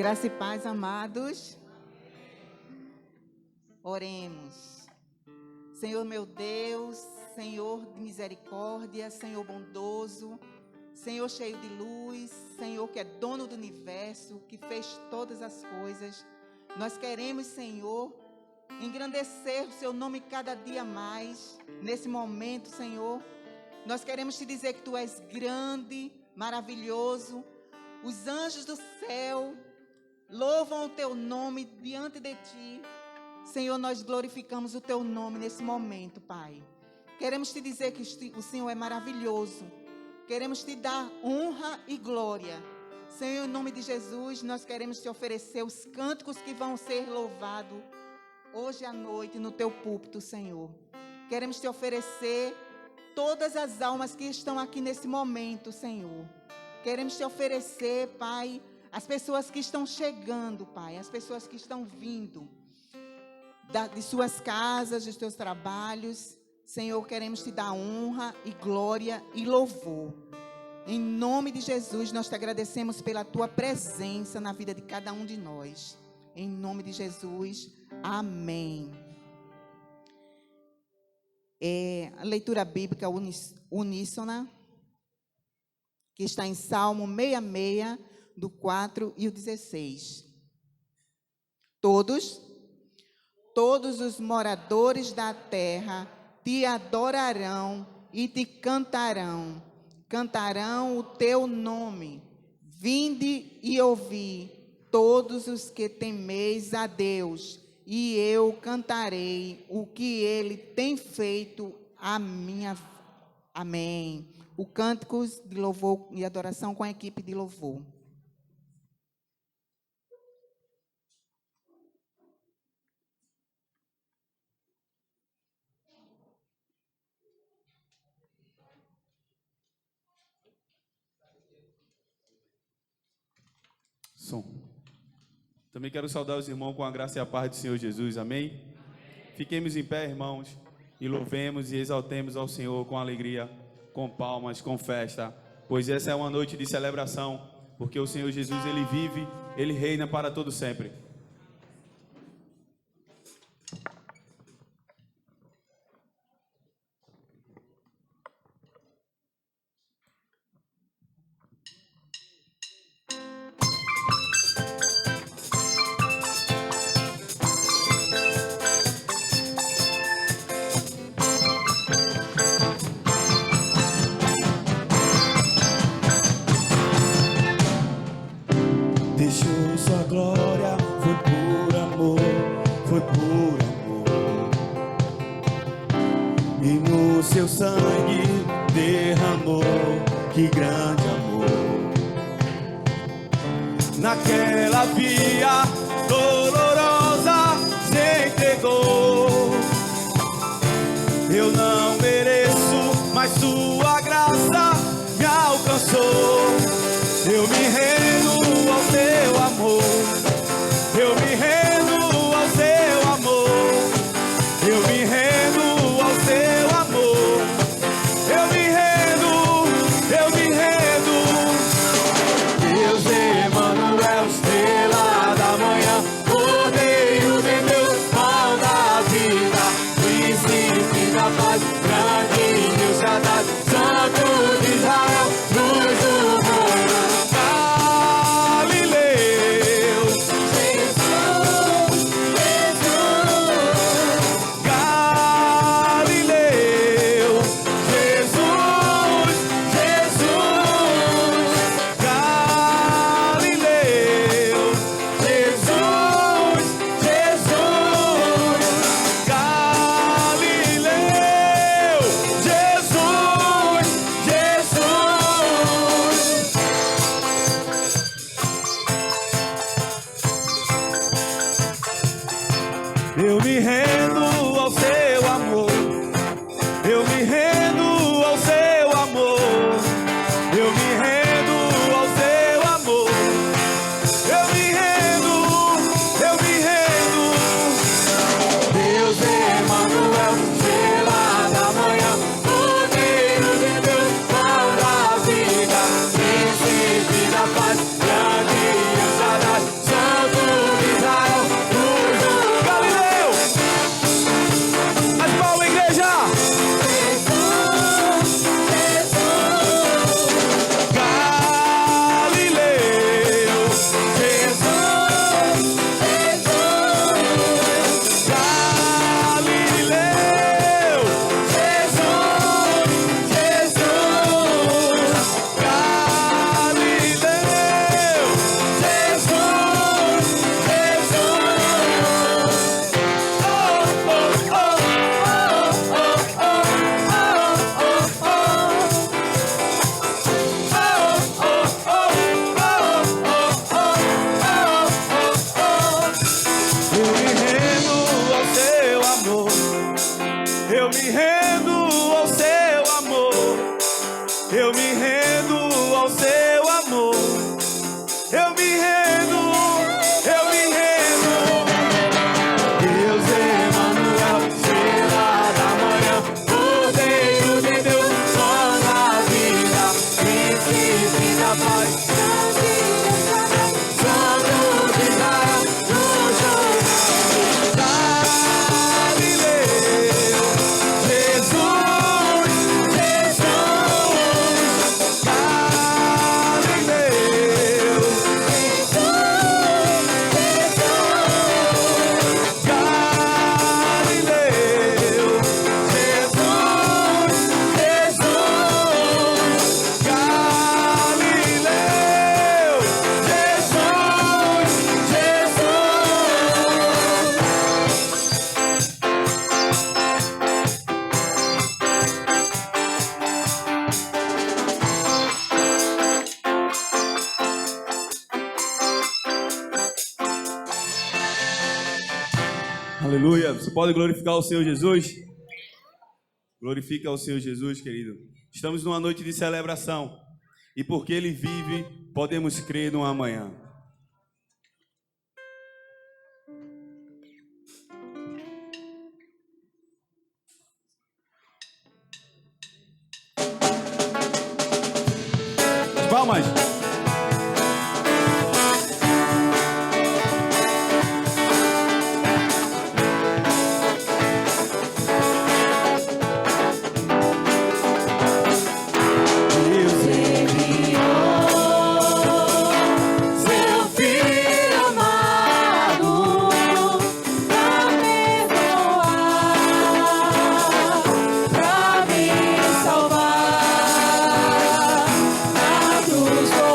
Graça e paz, amados. Oremos. Senhor meu Deus, Senhor de misericórdia, Senhor bondoso, Senhor cheio de luz, Senhor que é dono do universo, que fez todas as coisas. Nós queremos, Senhor, engrandecer o seu nome cada dia mais. Nesse momento, Senhor, nós queremos te dizer que tu és grande, maravilhoso. Os anjos do céu louvam o teu nome diante de ti. Senhor, nós glorificamos o teu nome nesse momento, Pai. Queremos te dizer que o Senhor é maravilhoso. Queremos te dar honra e glória. Senhor, em nome de Jesus, nós queremos te oferecer os cânticos que vão ser louvados hoje à noite no teu púlpito, Senhor. Queremos te oferecer todas as almas que estão aqui nesse momento, Senhor. Queremos te oferecer, Pai, as pessoas que estão chegando, Pai, as pessoas que estão vindo de suas casas, dos teus trabalhos. Senhor, queremos te dar honra e glória e louvor. Em nome de Jesus, nós te agradecemos pela tua presença na vida de cada um de nós. Em nome de Jesus, amém. A leitura bíblica uníssona, que está em Salmo 66, do 4 e o 16. Todos os moradores da terra te adorarão e te cantarão o teu nome. Vinde e ouvi, todos os que temeis a Deus, e eu cantarei o que ele tem feito a minha. Amém. O cântico de louvor e adoração com a equipe de louvor. Som. Também quero saudar os irmãos com a graça e a paz do Senhor Jesus, amém? Amém. Fiquemos em pé, irmãos, e louvemos e exaltemos ao Senhor com alegria, com palmas, com festa, pois essa é uma noite de celebração, porque o Senhor Jesus, Ele vive, Ele reina para todo sempre. Deixou sua glória, foi por amor, foi por amor. E no seu sangue derramou, que grande amor. Naquela via dolorosa se entregou. Eu não mereço, mas sua graça me alcançou. Eu me rendo ao teu amor, eu me rendo ao teu amor, eu me rendo ao teu amor, eu me rendo, eu me rendo. Deus Emanuel, estrela da manhã, Cordeiro de Deus, pão da vida, príncipe da paz, grande Deus Shaddai, Santo de Israel, luz do mundo. me rendo ao seu amor. Eu me rendo ao seu amor. Eu me rendo, eu me rendo. Deus Emanuel, estrela da manhã, Cordeiro de Deus, pão da vida, príncipe da paz, Santo de Israel, no Jordão, Galileu, Jesus, Jesus, Galileu. Aleluia. Você pode glorificar o Senhor Jesus? Glorifica o Senhor Jesus, querido. Estamos numa noite de celebração. E porque Ele vive, podemos crer no amanhã. Palmas. Salvar na cruz.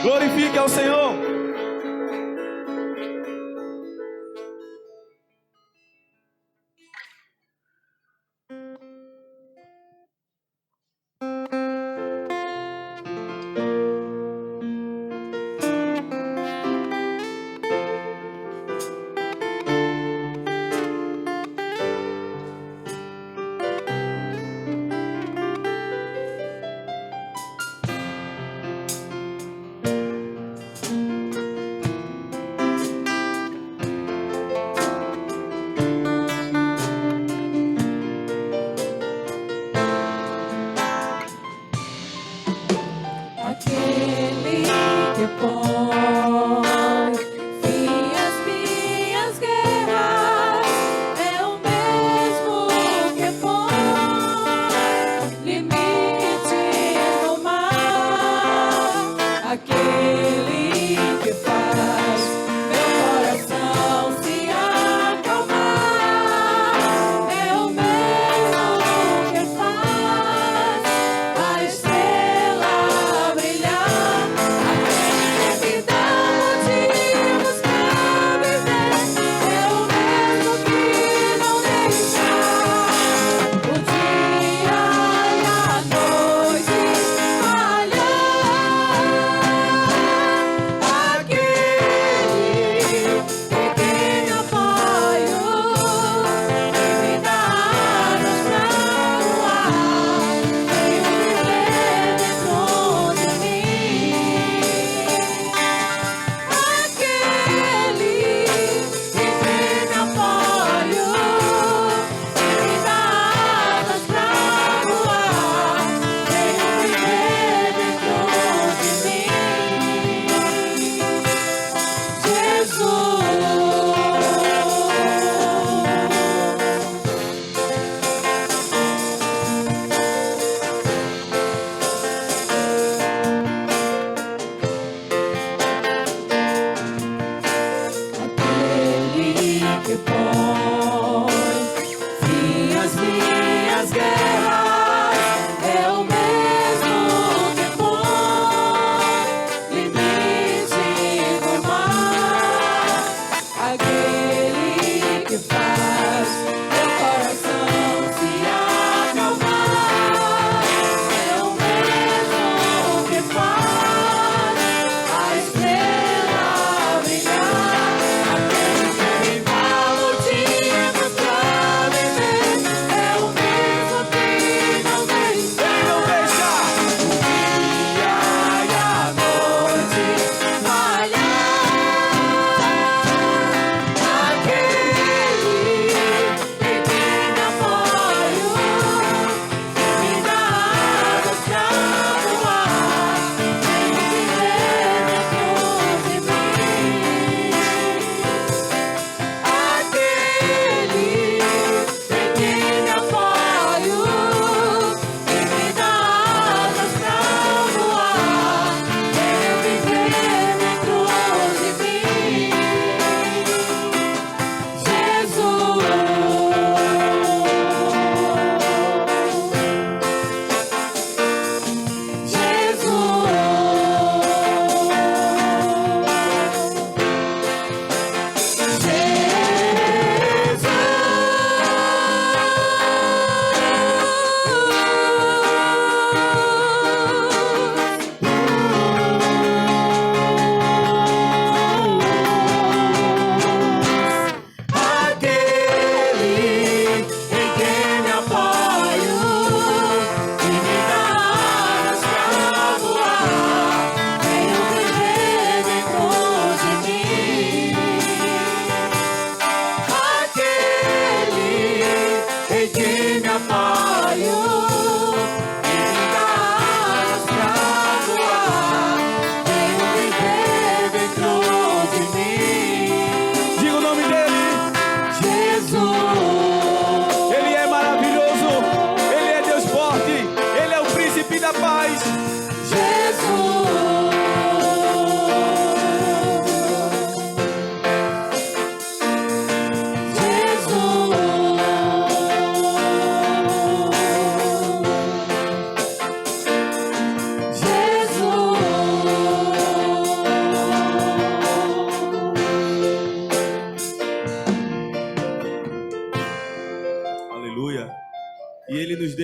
Glorifique ao Senhor. Aquele que põe fim às minhas guerras é o mesmo que põe limites no mar. Aquele que faz meu coração se acalmar é o mesmo que faz a estrela brilhar. Aquele que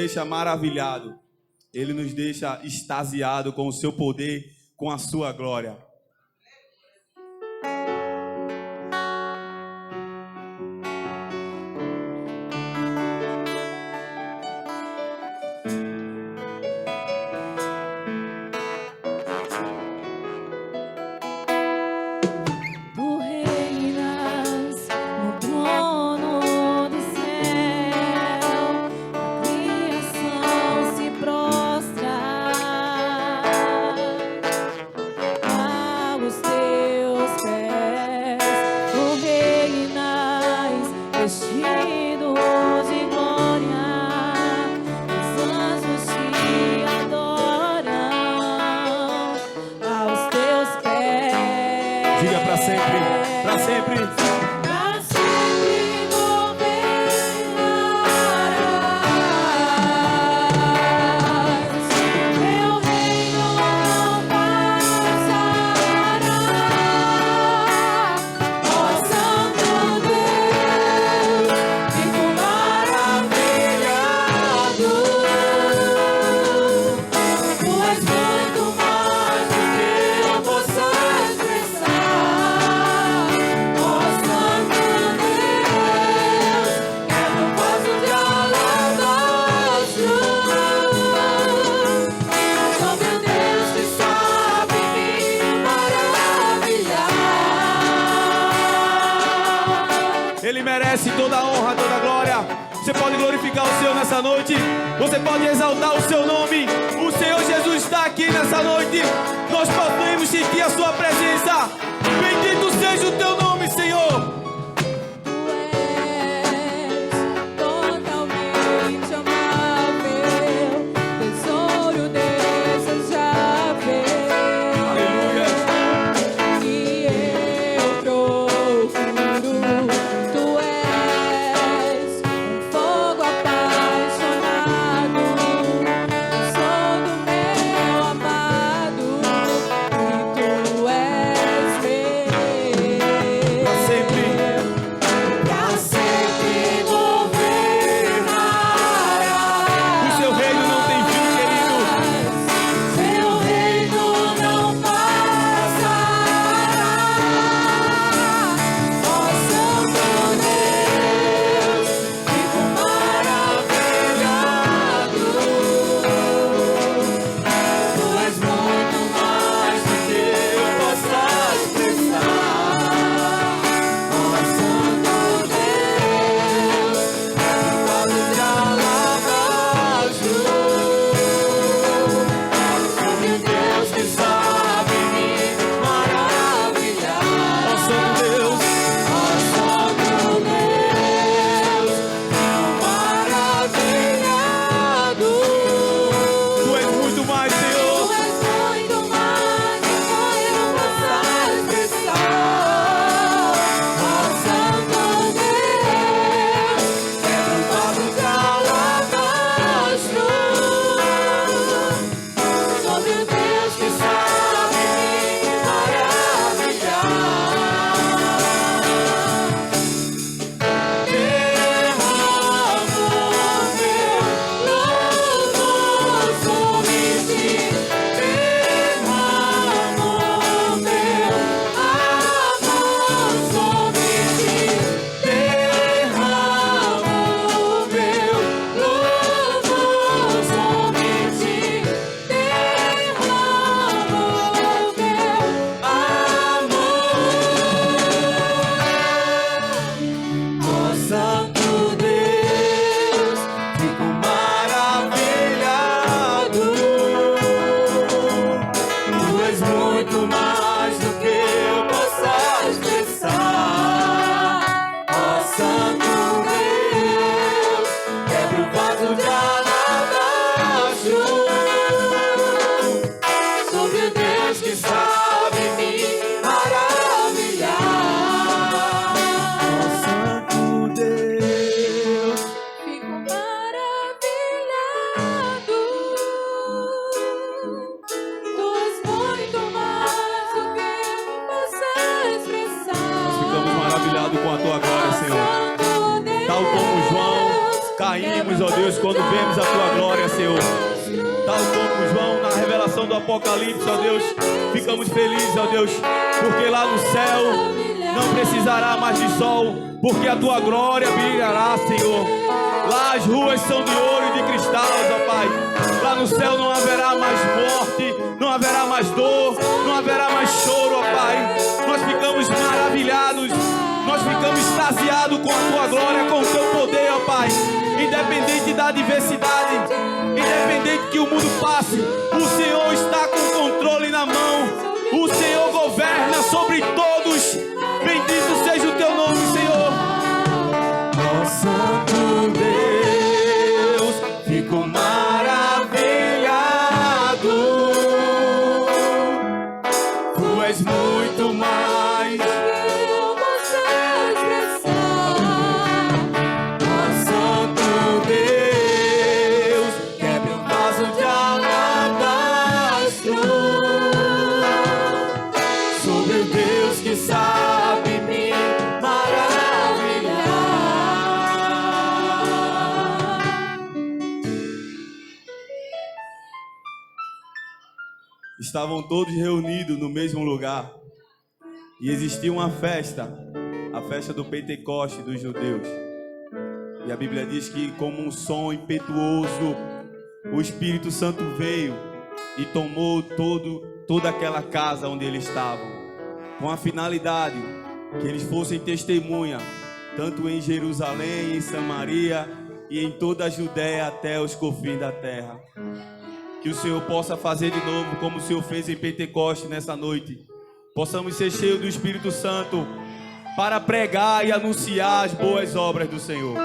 deixa maravilhado. Ele nos deixa extasiado com o seu poder, com a sua glória. Tu reinas no trono do céu, a criação se prostra aos teus pés. Tu reinas vestido de glória, os anjos te adoram aos teus pés. Diga para sempre, para sempre. Pra sempre governarás, teu reino não passará. Ó Santo Deus, fico maravilhado. Tu és muito mais do que eu possa expressar. Ó Santo Deus, quero o vaso de alabastro. Só meu Deus que sabe me maravilhar. Ele merece toda a honra, toda a glória. Você pode glorificar o Senhor nessa noite. Você pode exaltar o seu nome. O Senhor Jesus está aqui nessa noite. Nós podemos sentir a sua presença. Bendito seja o teu nome, Senhor. Tu és totalmente amável, tesouro desejável. Aleluia. Que eu procuro. Tu és um fogo apaixonado. Eu sou do meu amado e tu és meu. Pra sempre. Pra sempre governarás. O seu reino não tem fim, querido. Seu reino não passará. Ó Santo Deus, fico maravilhado. Tu és muito mais do que eu possa expressar. Ó Santo Deus, quero vaso de alabastro. Meu Deus que sabe me maravilhar. Ó Santo Deus. Ó Santo Deus, maravilhado. Tu és muito mais, Tu Senhor. és muito mais do que eu possa expressar. Ó Santo Deus, quero um vaso de alabastro. Só meu Deus que sabe me maravilhar. Santo Deus, fico maravilhado. Tu és muito mais do que eu possa expressar. Ó Santo Deus, quebra o vaso de alabastro. Sobre o Deus que sabe me maravilhar. Santo Deus, Fico maravilhado. Tu és muito mais do que eu possa expressar. Ficamos maravilhados com a tua glória, Senhor. Santo Deus, Tal como João caímos, ó Deus, quando vemos a tua glória, Senhor. Tal como João na revelação do Apocalipse, ó Deus, ficamos felizes, ó Deus, porque lá no céu não precisará mais de sol, porque a tua glória brilhará, Senhor. Lá as ruas são de ouro e de cristal, ó Pai. Lá no céu não haverá mais morte, não haverá mais dor, não haverá mais choro, ó Pai. Nós ficamos maravilhados, nós ficamos extasiados com a tua glória, com o teu poder, ó Pai. Independente da adversidade, independente que o mundo passe, o Senhor está com o controle na mão. O Senhor governa sobre todos. Bendito seja o teu nome, Senhor. Ó Santo Deus, fico maravilhado. Tu és muito mais. Eu posso expressar. Ó Santo Deus, quebre um vaso de alabastro. Sobre o Deus que sabe me maravilhar. Estavam todos reunidos no mesmo lugar e existia uma festa, a festa do Pentecoste dos judeus. E a Bíblia diz que, como um som impetuoso, o Espírito Santo veio e tomou toda aquela casa onde eles estavam, com a finalidade que eles fossem testemunha, tanto em Jerusalém, em Samaria e em toda a Judéia até os confins da terra. Que o Senhor possa fazer de novo como o Senhor fez em Pentecoste nessa noite. Possamos ser cheios do Espírito Santo para pregar e anunciar as boas obras do Senhor.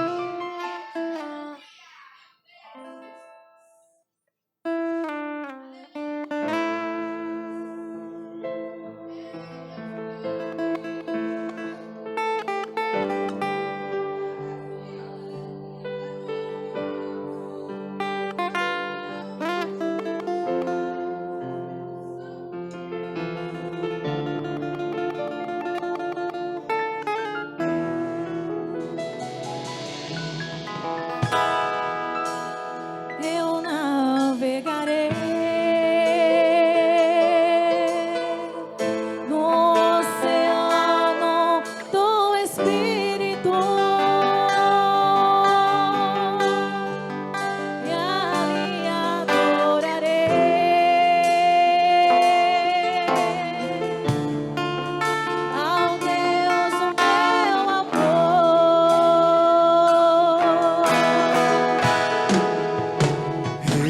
Eu navegarei no oceano do Espírito e ali adorarei ao Deus do meu amor.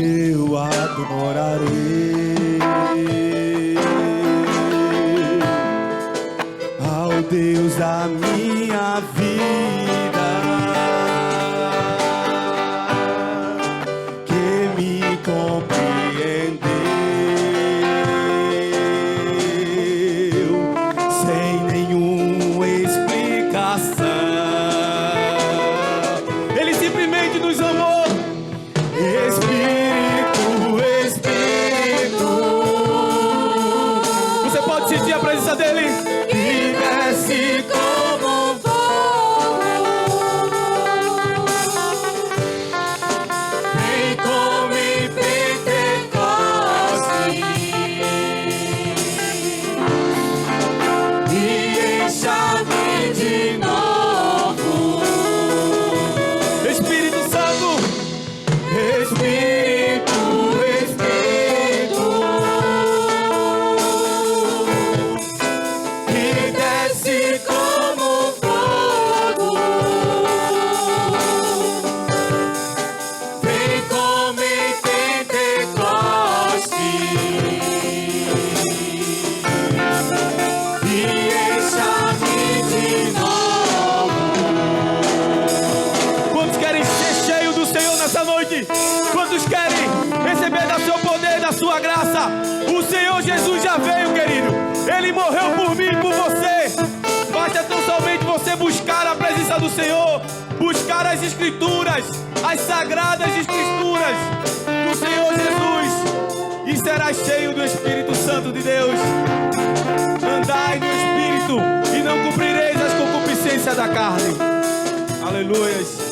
Eu adorarei ao Deus da minha vida, que me compreendeu sem nenhuma explicação. Ele simplesmente nos amou. Espírito, Espírito, Você pode sentir a presença dele. que desce como fogo, vem como em Pentecoste e encha-me de novo. Espírito Santo, Espírito, Espírito, que desce como fogo, vem como em Pentecoste e encha-me de novo. quantos querem ser cheios do Senhor nessa noite? Quantos querem receber do seu poder, da sua graça? O Senhor Jesus já veio, querido. Ele morreu por mim e por você. Basta tão somente você buscar a presença do Senhor, buscar as Escrituras, as sagradas Escrituras do Senhor Jesus, e serás cheio do Espírito Santo de Deus. Andai no Espírito e não cumprireis as concupiscências da carne. Aleluias.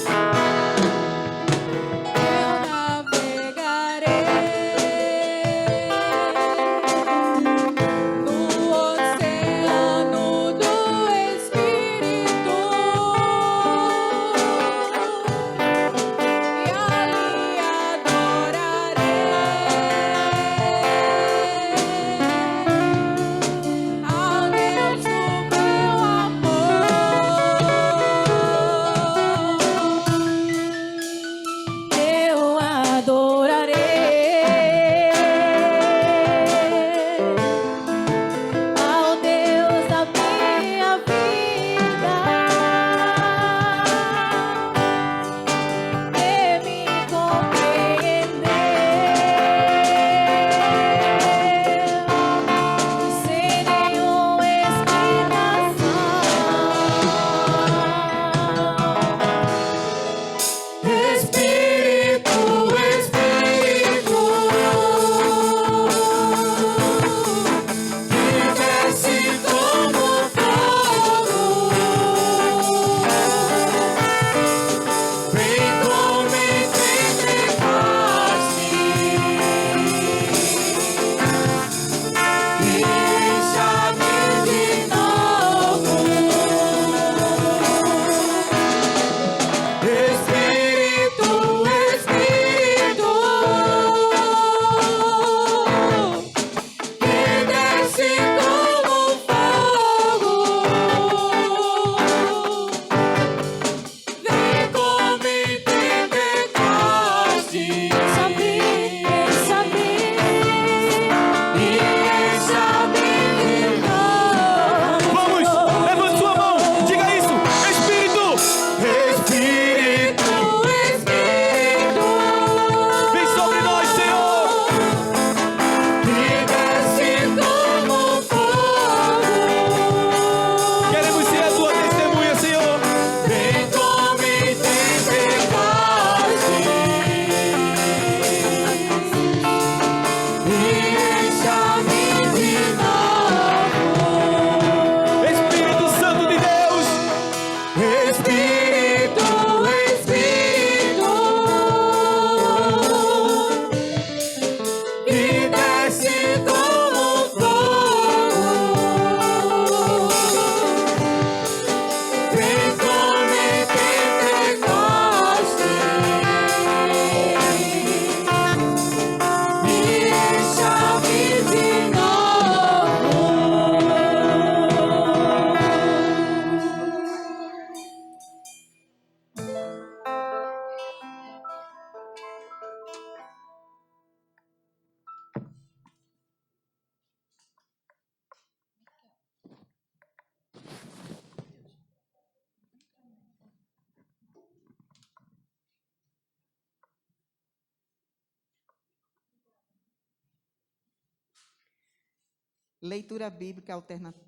Leitura bíblica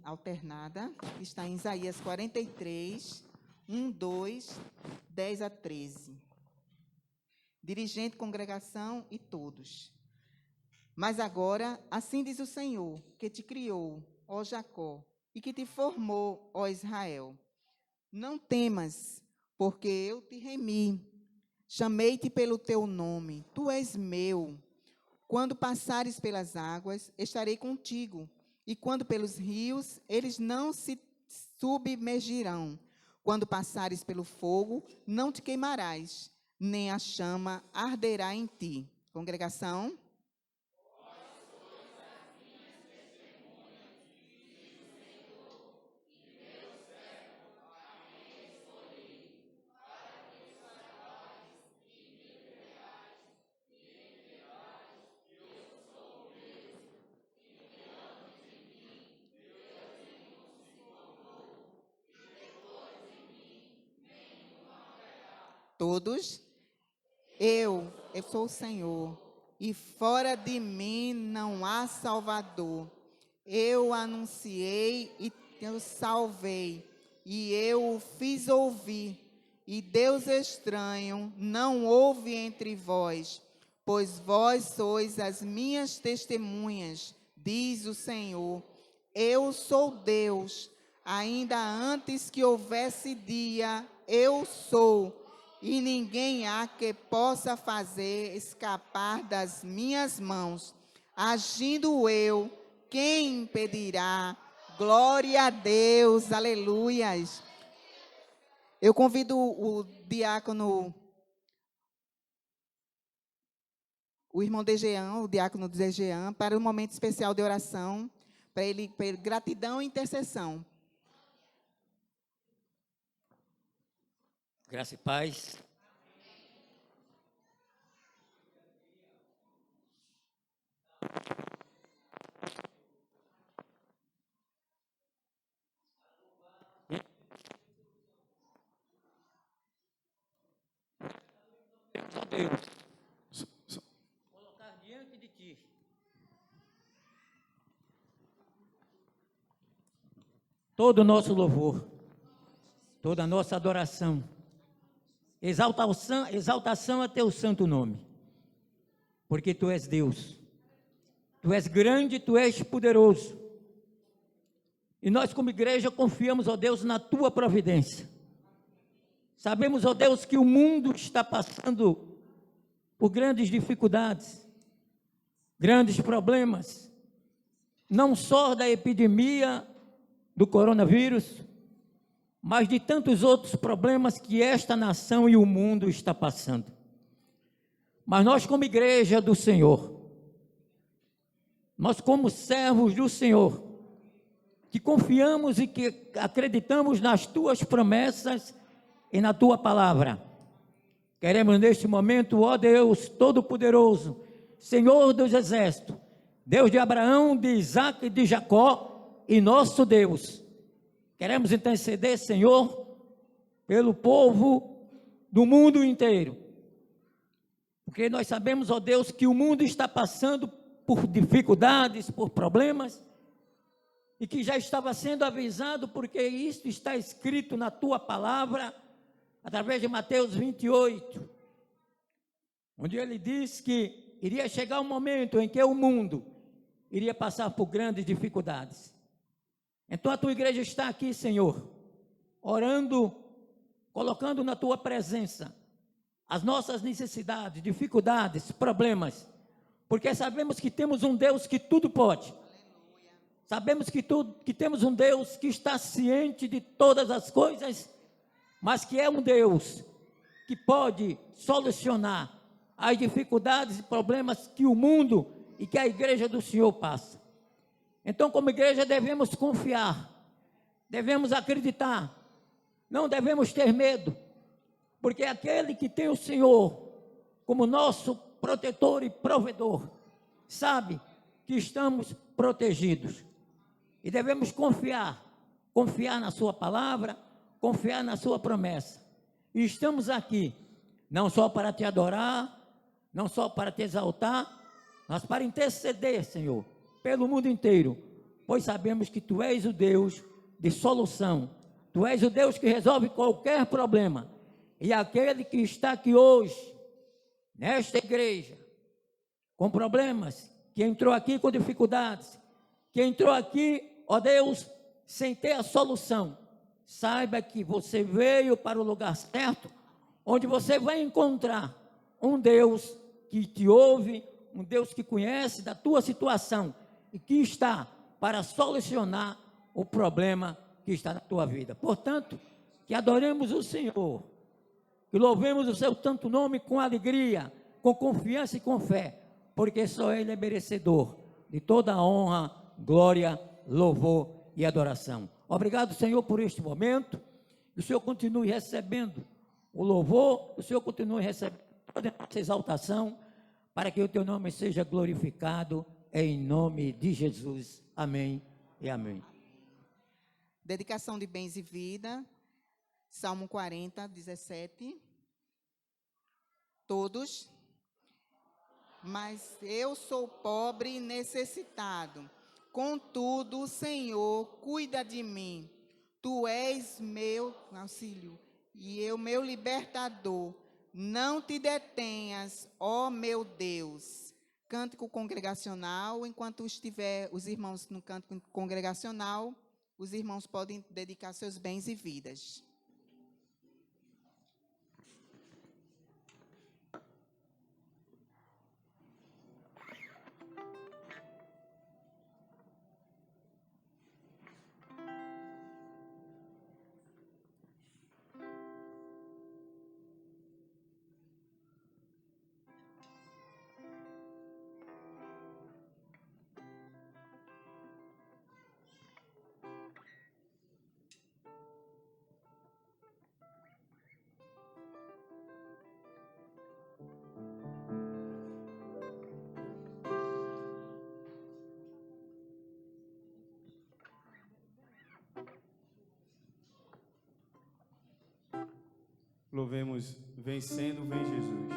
alternada, que está em Isaías 43, 1, 2, 10 a 13. Dirigente, congregação e todos. Mas agora, assim diz o Senhor, que te criou, ó Jacó, e que te formou, ó Israel. Não temas, porque eu te remi. Chamei-te pelo teu nome, tu és meu. Quando passares pelas águas, estarei contigo. E quando pelos rios, eles não se submergirão. Quando passares pelo fogo, não te queimarás, nem a chama arderá em ti. Congregação. Todos, eu sou o Senhor, e fora de mim não há Salvador. Eu anunciei e eu salvei, e eu o fiz ouvir. E Deus estranho não houve entre vós, pois vós sois as minhas testemunhas, diz o Senhor. Eu sou Deus, ainda antes que houvesse dia, eu sou. E ninguém há que possa fazer escapar das minhas mãos. Agindo eu, quem impedirá? Glória a Deus, aleluias. Eu convido o diácono, o irmão Dejean, o diácono Dejean, para um momento especial de oração, para ele gratidão e intercessão. Graça e paz. Deus, colocar diante de ti todo o nosso louvor, toda a nossa adoração, exaltação a teu santo nome, porque tu és Deus, tu és grande, tu és poderoso, e nós como igreja confiamos, ó Deus, na tua providência. Sabemos, ó Deus, que o mundo está passando por grandes dificuldades, grandes problemas, não só da epidemia do coronavírus, mas de tantos outros problemas que esta nação e o mundo está passando. Mas nós como igreja do Senhor, nós como servos do Senhor, que confiamos e que acreditamos nas tuas promessas e na tua palavra, queremos neste momento, ó Deus Todo-Poderoso, Senhor dos Exércitos, Deus de Abraão, de Isaac e de Jacó, e nosso Deus, queremos interceder, Senhor, pelo povo do mundo inteiro, porque nós sabemos, ó Deus, que o mundo está passando por dificuldades, por problemas, e que já estava sendo avisado, porque isso está escrito na tua palavra, através de Mateus 28, onde ele diz que iria chegar um momento em que o mundo iria passar por grandes dificuldades. Então a tua igreja está aqui, Senhor, orando, colocando na tua presença as nossas necessidades, dificuldades, problemas, porque sabemos que temos um Deus que tudo pode. Sabemos que temos um Deus que está ciente de todas as coisas, mas que é um Deus que pode solucionar as dificuldades e problemas que o mundo e que a igreja do Senhor passa. Então, como igreja, devemos confiar, devemos acreditar, não devemos ter medo, porque aquele que tem o Senhor como nosso protetor e provedor, sabe que estamos protegidos. E devemos confiar na sua palavra, confiar na sua promessa. E estamos aqui, não só para te adorar, não só para te exaltar, mas para interceder, Senhor, pelo mundo inteiro, pois sabemos que Tu és o Deus de solução. Tu és o Deus que resolve qualquer problema. E aquele que está aqui hoje, nesta igreja, com problemas, que entrou aqui com dificuldades, que entrou aqui, ó Deus, sem ter a solução, saiba que você veio para o lugar certo, onde você vai encontrar um Deus que te ouve, um Deus que conhece da tua situação e que está para solucionar o problema que está na tua vida. Portanto, que adoremos o Senhor, que louvemos o seu santo nome com alegria, com confiança e com fé, porque só Ele é merecedor de toda a honra, glória, louvor e adoração. Obrigado, Senhor, por este momento. Que o Senhor continue recebendo o louvor, o Senhor continue recebendo toda essa exaltação, para que o teu nome seja glorificado, em nome de Jesus. Amém e amém. Dedicação de bens e vida, Salmo 40, 17. Todos. Mas eu sou pobre e necessitado, contudo, o Senhor cuida de mim. Tu és meu auxílio e eu meu libertador. Não te detenhas, ó meu Deus. Cântico congregacional, enquanto estiver os irmãos no cântico congregacional, os irmãos podem dedicar seus bens e vidas. Louvemos, vencendo, vem Jesus.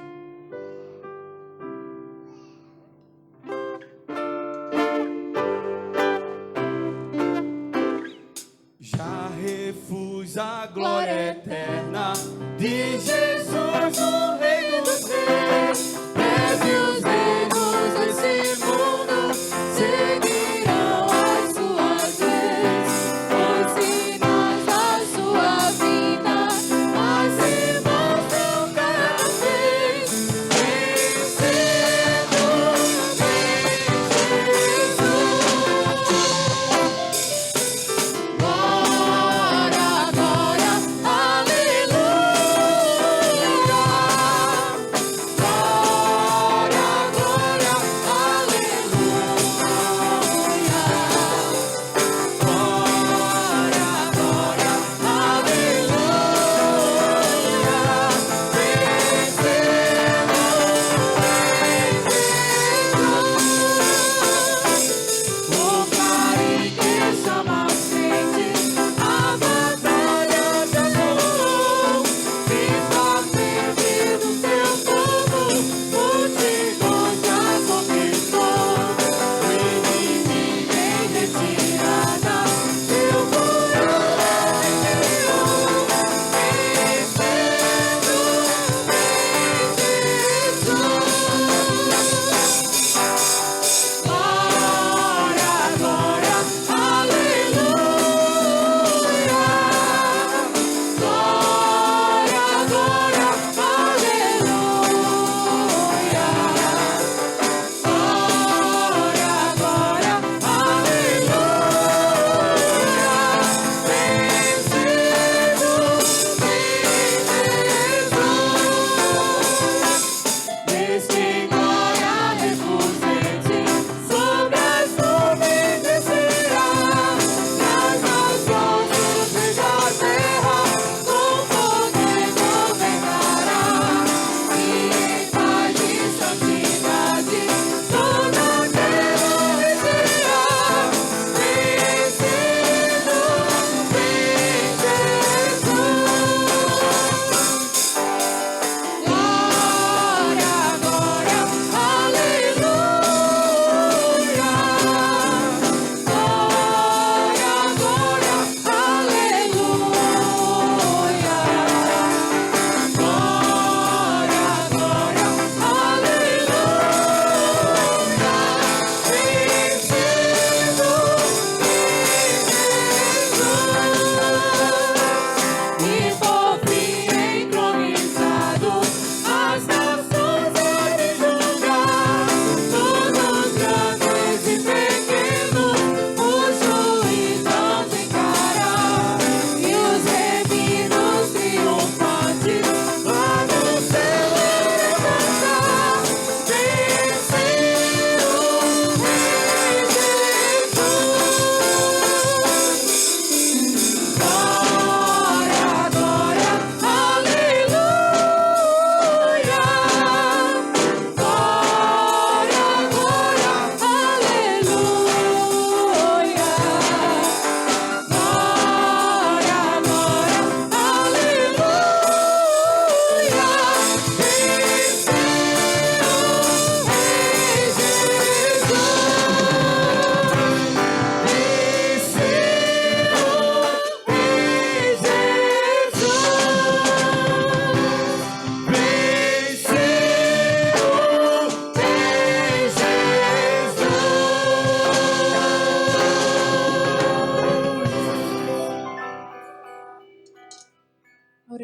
Já refus a glória eterna de Jesus, o Rei dos Reis. Desde os reinos desse mundo seguirão as suas leis, os sinais da sua vida, assim mostram cada vez. Vencendo em Jesus. Glória, glória, aleluia.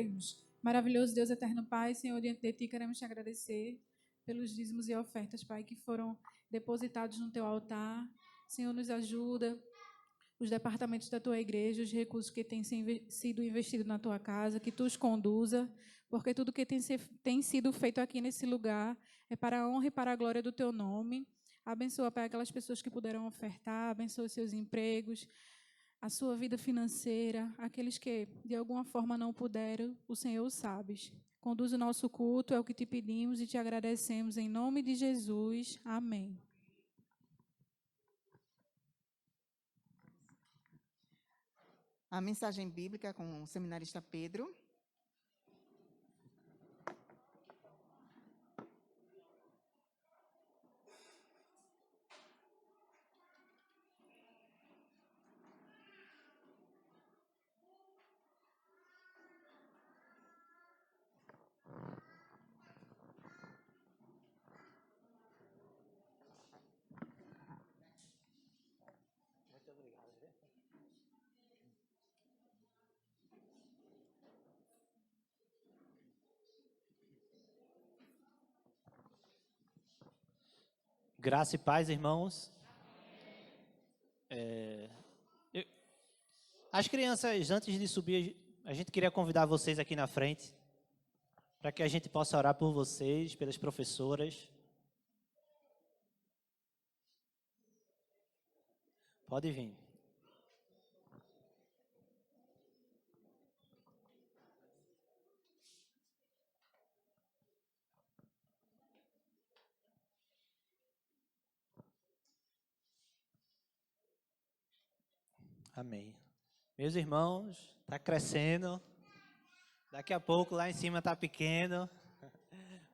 cumprirmos. Maravilhoso Deus, eterno Pai, Senhor, diante de Ti queremos Te agradecer pelos dízimos e ofertas, Pai, que foram depositados no Teu altar. Senhor, nos ajuda, os departamentos da Tua igreja, os recursos que têm sido investidos na Tua casa, que Tu os conduza, porque tudo que tem sido feito aqui nesse lugar é para a honra e para a glória do Teu nome. Abençoa, Pai, aquelas pessoas que puderam ofertar, abençoa os seus empregos, a sua vida financeira, aqueles que de alguma forma não puderam, o Senhor o sabes. Conduz o nosso culto, é o que te pedimos e te agradecemos em nome de Jesus. Amém. A mensagem bíblica com o seminarista Pedro. Graça e paz, irmãos. As crianças, antes de subir, a gente queria convidar vocês aqui na frente, para que a gente possa orar por vocês, pelas professoras. Pode vir. Amém. Meus irmãos, está crescendo. Daqui a pouco lá em cima está pequeno.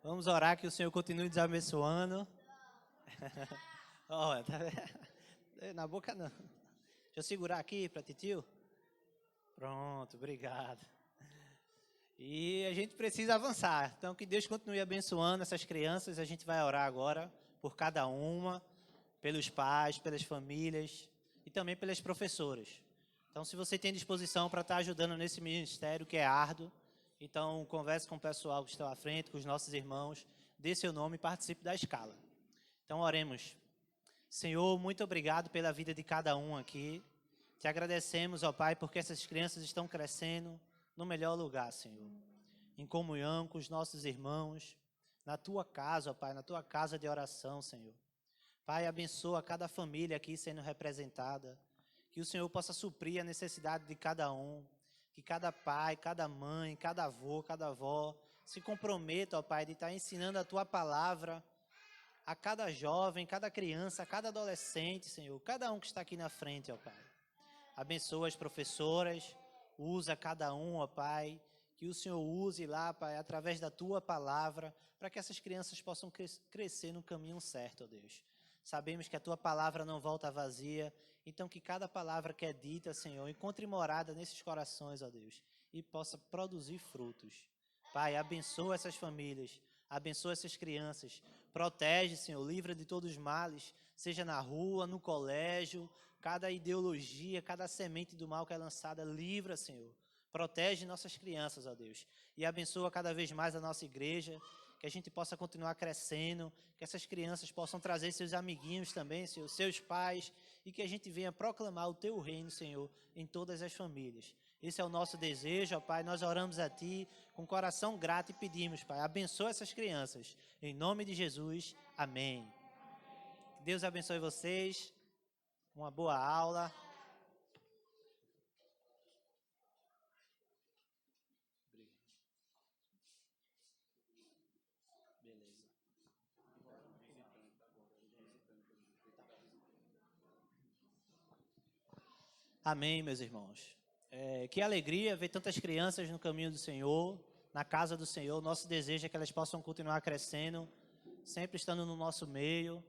Vamos orar que o Senhor continue nos abençoando. Olha, tá vendo? Na boca não. Deixa eu segurar aqui para titio. Pronto, obrigado. E a gente precisa avançar. Então, que Deus continue abençoando essas crianças. A gente vai orar agora por cada uma, pelos pais, pelas famílias e também pelas professoras. Então, se você tem disposição para estar ajudando nesse ministério que é árduo, então converse com o pessoal que está à frente, com os nossos irmãos, dê seu nome e participe da escala. Então, oremos. Senhor, muito obrigado pela vida de cada um aqui. Te agradecemos, ó Pai, porque essas crianças estão crescendo no melhor lugar, Senhor. Em comunhão com os nossos irmãos, na Tua casa, ó Pai, na Tua casa de oração, Senhor. Pai, abençoa cada família aqui sendo representada. Que o Senhor possa suprir a necessidade de cada um. Que cada pai, cada mãe, cada avô, cada avó se comprometa, ó Pai, de estar ensinando a Tua palavra a cada jovem, cada criança, a cada adolescente, Senhor. Cada um que está aqui na frente, ó Pai. Abençoa as professoras, usa cada um, ó Pai. Que o Senhor use lá, Pai, através da Tua palavra, para que essas crianças possam crescer no caminho certo, ó Deus. Sabemos que a Tua palavra não volta vazia, então que cada palavra que é dita, Senhor, encontre morada nesses corações, ó Deus, e possa produzir frutos. Pai, abençoa essas famílias, abençoa essas crianças, protege, Senhor, livra de todos os males, seja na rua, no colégio, cada ideologia, cada semente do mal que é lançada, livra, Senhor. Protege nossas crianças, ó Deus, e abençoa cada vez mais a nossa igreja, que a gente possa continuar crescendo, que essas crianças possam trazer seus amiguinhos também, Senhor, seus pais, e que a gente venha proclamar o Teu reino, Senhor, em todas as famílias. Esse é o nosso desejo, ó Pai, nós oramos a Ti com coração grato e pedimos, Pai, abençoa essas crianças, em nome de Jesus, amém. Que Deus abençoe vocês, uma boa aula. Beleza. Amém, meus irmãos. Que alegria ver tantas crianças no caminho do Senhor, na casa do Senhor. Nosso desejo é que elas possam continuar crescendo, sempre estando no nosso meio,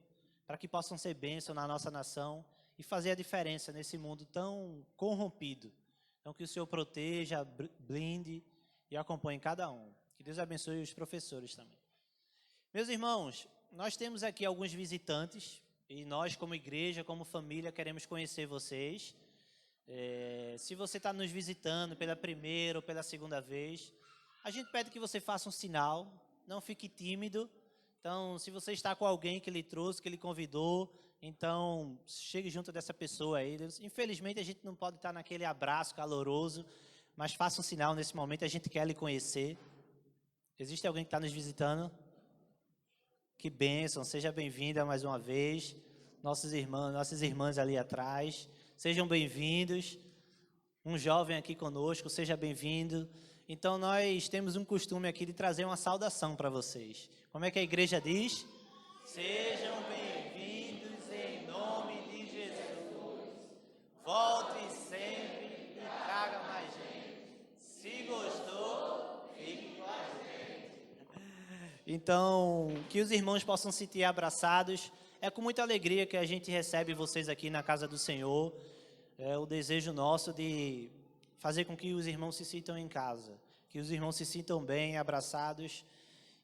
para que possam ser bênção na nossa nação e fazer a diferença nesse mundo tão corrompido. Então, que o Senhor proteja, blinde e acompanhe cada um. Que Deus abençoe os professores também. Meus irmãos, nós temos aqui alguns visitantes e nós, como igreja, como família, queremos conhecer vocês. Se você está nos visitando pela primeira ou pela segunda vez, a gente pede que você faça um sinal, não fique tímido. Então, se você está com alguém que ele trouxe, que ele convidou, então chegue junto dessa pessoa aí. Infelizmente, a gente não pode estar naquele abraço caloroso, mas faça um sinal nesse momento, a gente quer lhe conhecer. Existe alguém que está nos visitando? Que bênção, seja bem-vinda mais uma vez. Nossos irmãos, nossas irmãs ali atrás, sejam bem-vindos. Um jovem aqui conosco, seja bem-vindo. Então, nós temos um costume aqui de trazer uma saudação para vocês. Como é que a igreja diz? Sejam bem-vindos em nome de Jesus. Volte sempre e traga mais gente. Se gostou, fique com a gente. Então, que os irmãos possam se sentir abraçados. É com muita alegria que a gente recebe vocês aqui na casa do Senhor. É o desejo nosso de fazer com que os irmãos se sintam em casa, que os irmãos se sintam bem, abraçados.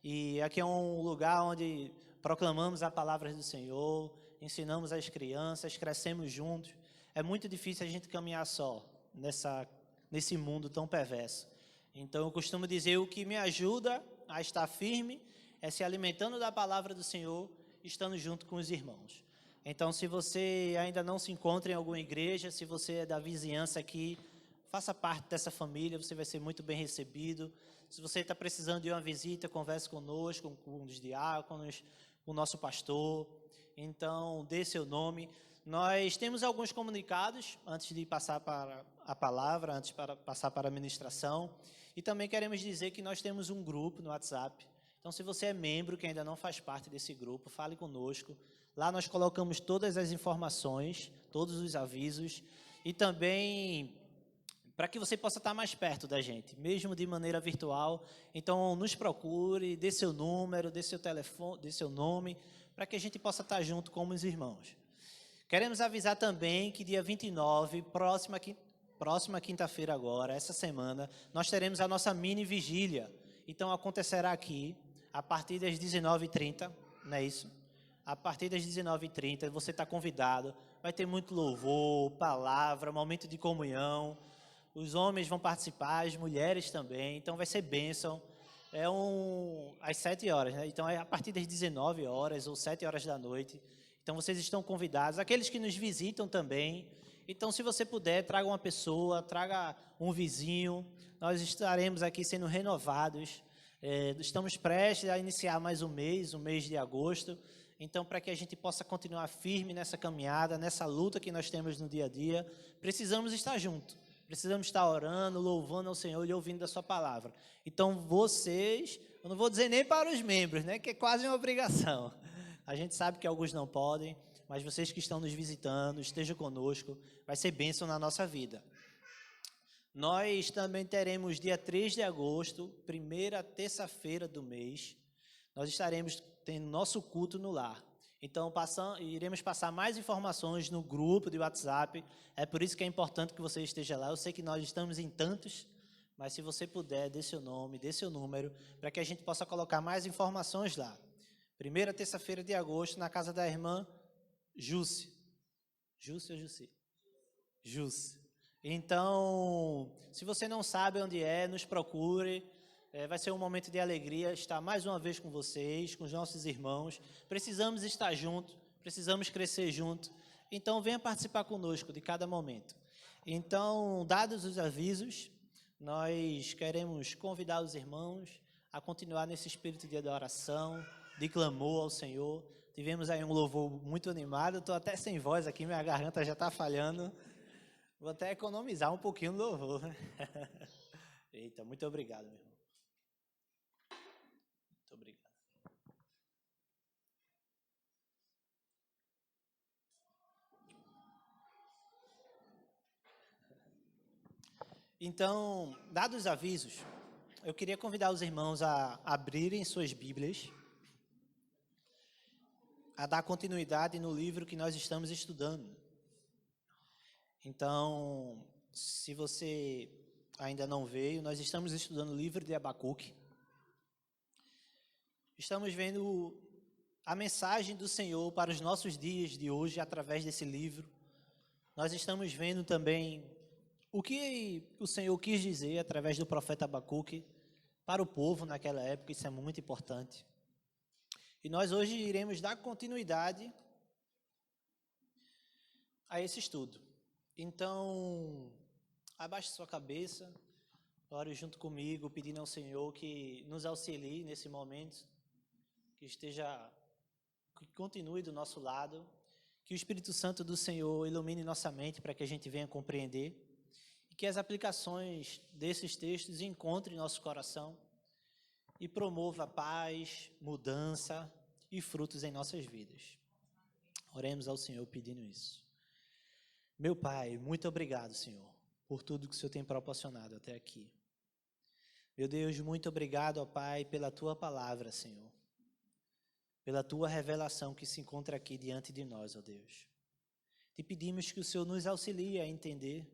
E aqui é um lugar onde proclamamos a palavra do Senhor, ensinamos as crianças, crescemos juntos. É muito difícil a gente caminhar só nesse mundo tão perverso. Então, eu costumo dizer, o que me ajuda a estar firme é se alimentando da palavra do Senhor, estando junto com os irmãos. Então, se você ainda não se encontra em alguma igreja, se você é da vizinhança aqui, faça parte dessa família, você vai ser muito bem recebido. Se você está precisando de uma visita, converse conosco, com os diáconos, com o nosso pastor. Então, dê seu nome. Nós temos alguns comunicados, antes de passar para a palavra, antes de passar para a ministração. E também queremos dizer que nós temos um grupo no WhatsApp. Então, se você é membro, que ainda não faz parte desse grupo, fale conosco. Lá nós colocamos todas as informações, todos os avisos, e também para que você possa estar mais perto da gente, mesmo de maneira virtual. Então, nos procure, dê seu número, dê seu telefone, dê seu nome, para que a gente possa estar junto como os irmãos. Queremos avisar também que dia 29, próxima quinta-feira agora, essa semana, nós teremos a nossa mini vigília. Então, acontecerá aqui, a partir das 19h30, não é isso? A partir das 19h30, você está convidado. Vai ter muito louvor, palavra, momento de comunhão. Os homens vão participar, as mulheres também. Então, vai ser bênção. Às 7 horas, né? Então, é a partir das 19 horas ou 7 horas da noite. Então, vocês estão convidados. Aqueles que nos visitam também. Então, se você puder, traga uma pessoa, traga um vizinho. Nós estaremos aqui sendo renovados. Estamos prestes a iniciar mais um mês de agosto. Então, para que a gente possa continuar firme nessa caminhada, nessa luta que nós temos no dia a dia, precisamos estar juntos. Precisamos estar orando, louvando ao Senhor e ouvindo da sua palavra. Então, vocês, eu não vou dizer nem para os membros, né, que é quase uma obrigação. A gente sabe que alguns não podem, mas vocês que estão nos visitando, estejam conosco, vai ser bênção na nossa vida. Nós também teremos dia 3 de agosto, primeira terça-feira do mês, nós estaremos tendo nosso culto no lar. Então, iremos passar mais informações no grupo de WhatsApp. É por isso que é importante que você esteja lá. Eu sei que nós estamos em tantos, mas se você puder, dê seu nome, dê seu número, para que a gente possa colocar mais informações lá. Primeira terça-feira de agosto, na casa da irmã Jússi. Jússi ou Jussi? Jússi. Então, se você não sabe onde é, nos procure. Vai ser um momento de alegria estar mais uma vez com vocês, com os nossos irmãos. Precisamos estar juntos, precisamos crescer juntos. Então, venha participar conosco de cada momento. Então, dados os avisos, nós queremos convidar os irmãos a continuar nesse espírito de adoração, de clamor ao Senhor. Tivemos aí um louvor muito animado. Estou até sem voz aqui, minha garganta já está falhando. Vou até economizar um pouquinho no louvor. Eita, muito obrigado, meu irmão. Muito obrigado. Então, dados os avisos, eu queria convidar os irmãos a abrirem suas Bíblias, a dar continuidade no livro que nós estamos estudando. Então, se você ainda não veio, nós estamos estudando o livro de Abacuque. Estamos vendo a mensagem do Senhor para os nossos dias de hoje através desse livro. Nós estamos vendo também o que o Senhor quis dizer através do profeta Abacuque para o povo naquela época. Isso é muito importante. E nós hoje iremos dar continuidade a esse estudo. Então, abaixe sua cabeça, ore junto comigo, pedindo ao Senhor que nos auxilie nesse momento, que continue do nosso lado, que o Espírito Santo do Senhor ilumine nossa mente para que a gente venha compreender e que as aplicações desses textos encontrem nosso coração e promova paz, mudança e frutos em nossas vidas. Oremos ao Senhor pedindo isso. Meu Pai, muito obrigado, Senhor, por tudo que o Senhor tem proporcionado até aqui. Meu Deus, muito obrigado, ó Pai, pela Tua palavra, Senhor. Pela Tua revelação que se encontra aqui diante de nós, ó Deus. Te pedimos que o Senhor nos auxilie a entender.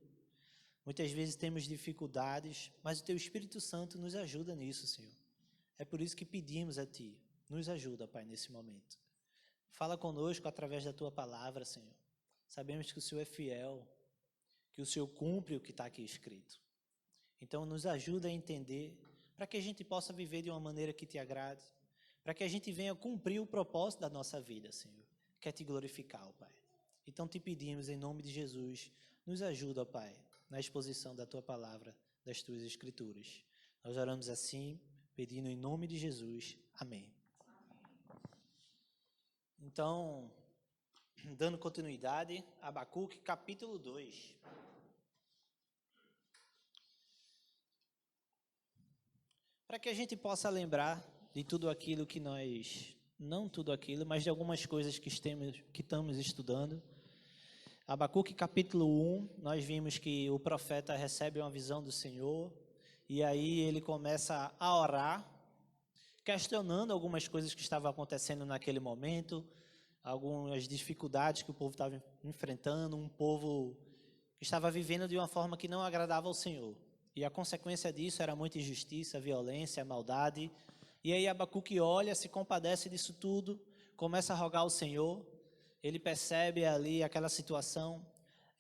Muitas vezes temos dificuldades, mas o Teu Espírito Santo nos ajuda nisso, Senhor. É por isso que pedimos a Ti. Nos ajuda, Pai, nesse momento. Fala conosco através da Tua palavra, Senhor. Sabemos que o Senhor é fiel, que o Senhor cumpre o que está aqui escrito. Então, nos ajuda a entender, para que a gente possa viver de uma maneira que Te agrade, para que a gente venha cumprir o propósito da nossa vida, Senhor, que é Te glorificar, ó Pai. Então, Te pedimos, em nome de Jesus, nos ajuda, ó Pai, na exposição da Tua palavra, das Tuas Escrituras. Nós oramos assim, pedindo em nome de Jesus. Amém. Então, dando continuidade, Abacuque, capítulo 2. Para que a gente possa lembrar de tudo aquilo que nós, não tudo aquilo, mas de algumas coisas que estamos estudando. Abacuque, capítulo 1, nós vimos que o profeta recebe uma visão do Senhor, e aí ele começa a orar, questionando algumas coisas que estavam acontecendo naquele momento, algumas dificuldades que o povo estava enfrentando, um povo que estava vivendo de uma forma que não agradava ao Senhor. E a consequência disso era muita injustiça, violência, maldade. E aí Abacuque olha, se compadece disso tudo, começa a rogar ao Senhor, ele percebe ali aquela situação,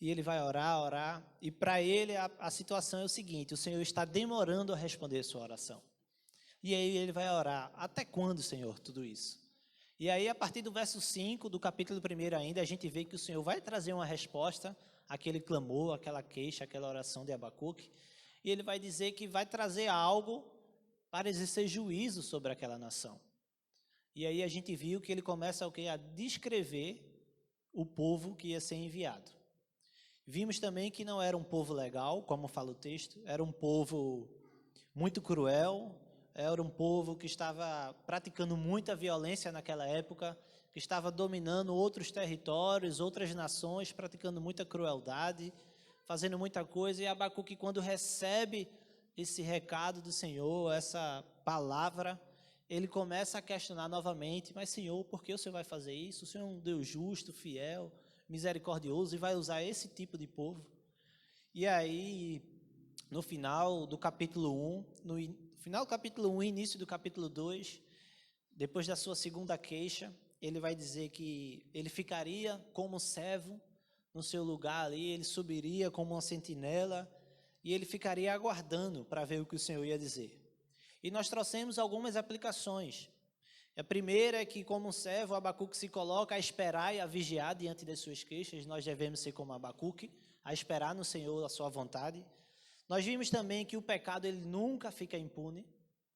e ele vai orar, e para ele a situação é o seguinte: o Senhor está demorando a responder a sua oração. E aí ele vai orar: até quando, Senhor, tudo isso? E aí, a partir do verso 5 do capítulo 1 ainda, a gente vê que o Senhor vai trazer uma resposta àquele clamor, àquela queixa, àquela oração de Abacuque. E ele vai dizer que vai trazer algo para exercer juízo sobre aquela nação. E aí a gente viu que ele começa a descrever o povo que ia ser enviado. Vimos também que não era um povo legal, como fala o texto, era um povo muito cruel, era um povo que estava praticando muita violência naquela época, que estava dominando outros territórios, outras nações, praticando muita crueldade, fazendo muita coisa. E Abacuque, quando recebe esse recado do Senhor, essa palavra, ele começa a questionar novamente: mas Senhor, por que o Senhor vai fazer isso? O Senhor é um Deus justo, fiel, misericordioso, e vai usar esse tipo de povo? E aí, no final do capítulo 1, final do capítulo 1 e início do capítulo 2, depois da sua segunda queixa, ele vai dizer que ele ficaria como servo no seu lugar ali, ele subiria como uma sentinela e ele ficaria aguardando para ver o que o Senhor ia dizer. E nós trouxemos algumas aplicações. A primeira é que, como servo, Abacuque se coloca a esperar e a vigiar diante das suas queixas. Nós devemos ser como Abacuque, a esperar no Senhor a sua vontade. Nós vimos também que o pecado ele nunca fica impune,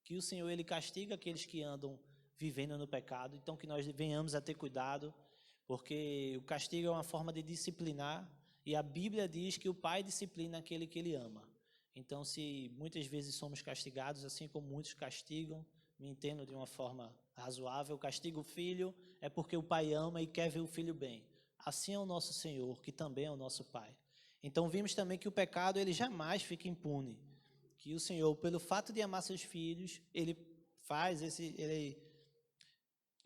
que o Senhor ele castiga aqueles que andam vivendo no pecado. Então que nós venhamos a ter cuidado, porque o castigo é uma forma de disciplinar, e a Bíblia diz que o pai disciplina aquele que ele ama. Então, se muitas vezes somos castigados, assim como muitos castigam, me entendo de uma forma razoável, castiga o filho é porque o pai ama e quer ver o filho bem. Assim é o nosso Senhor, que também é o nosso Pai. Então vimos também que o pecado ele jamais fica impune, que o Senhor, pelo fato de amar seus filhos, ele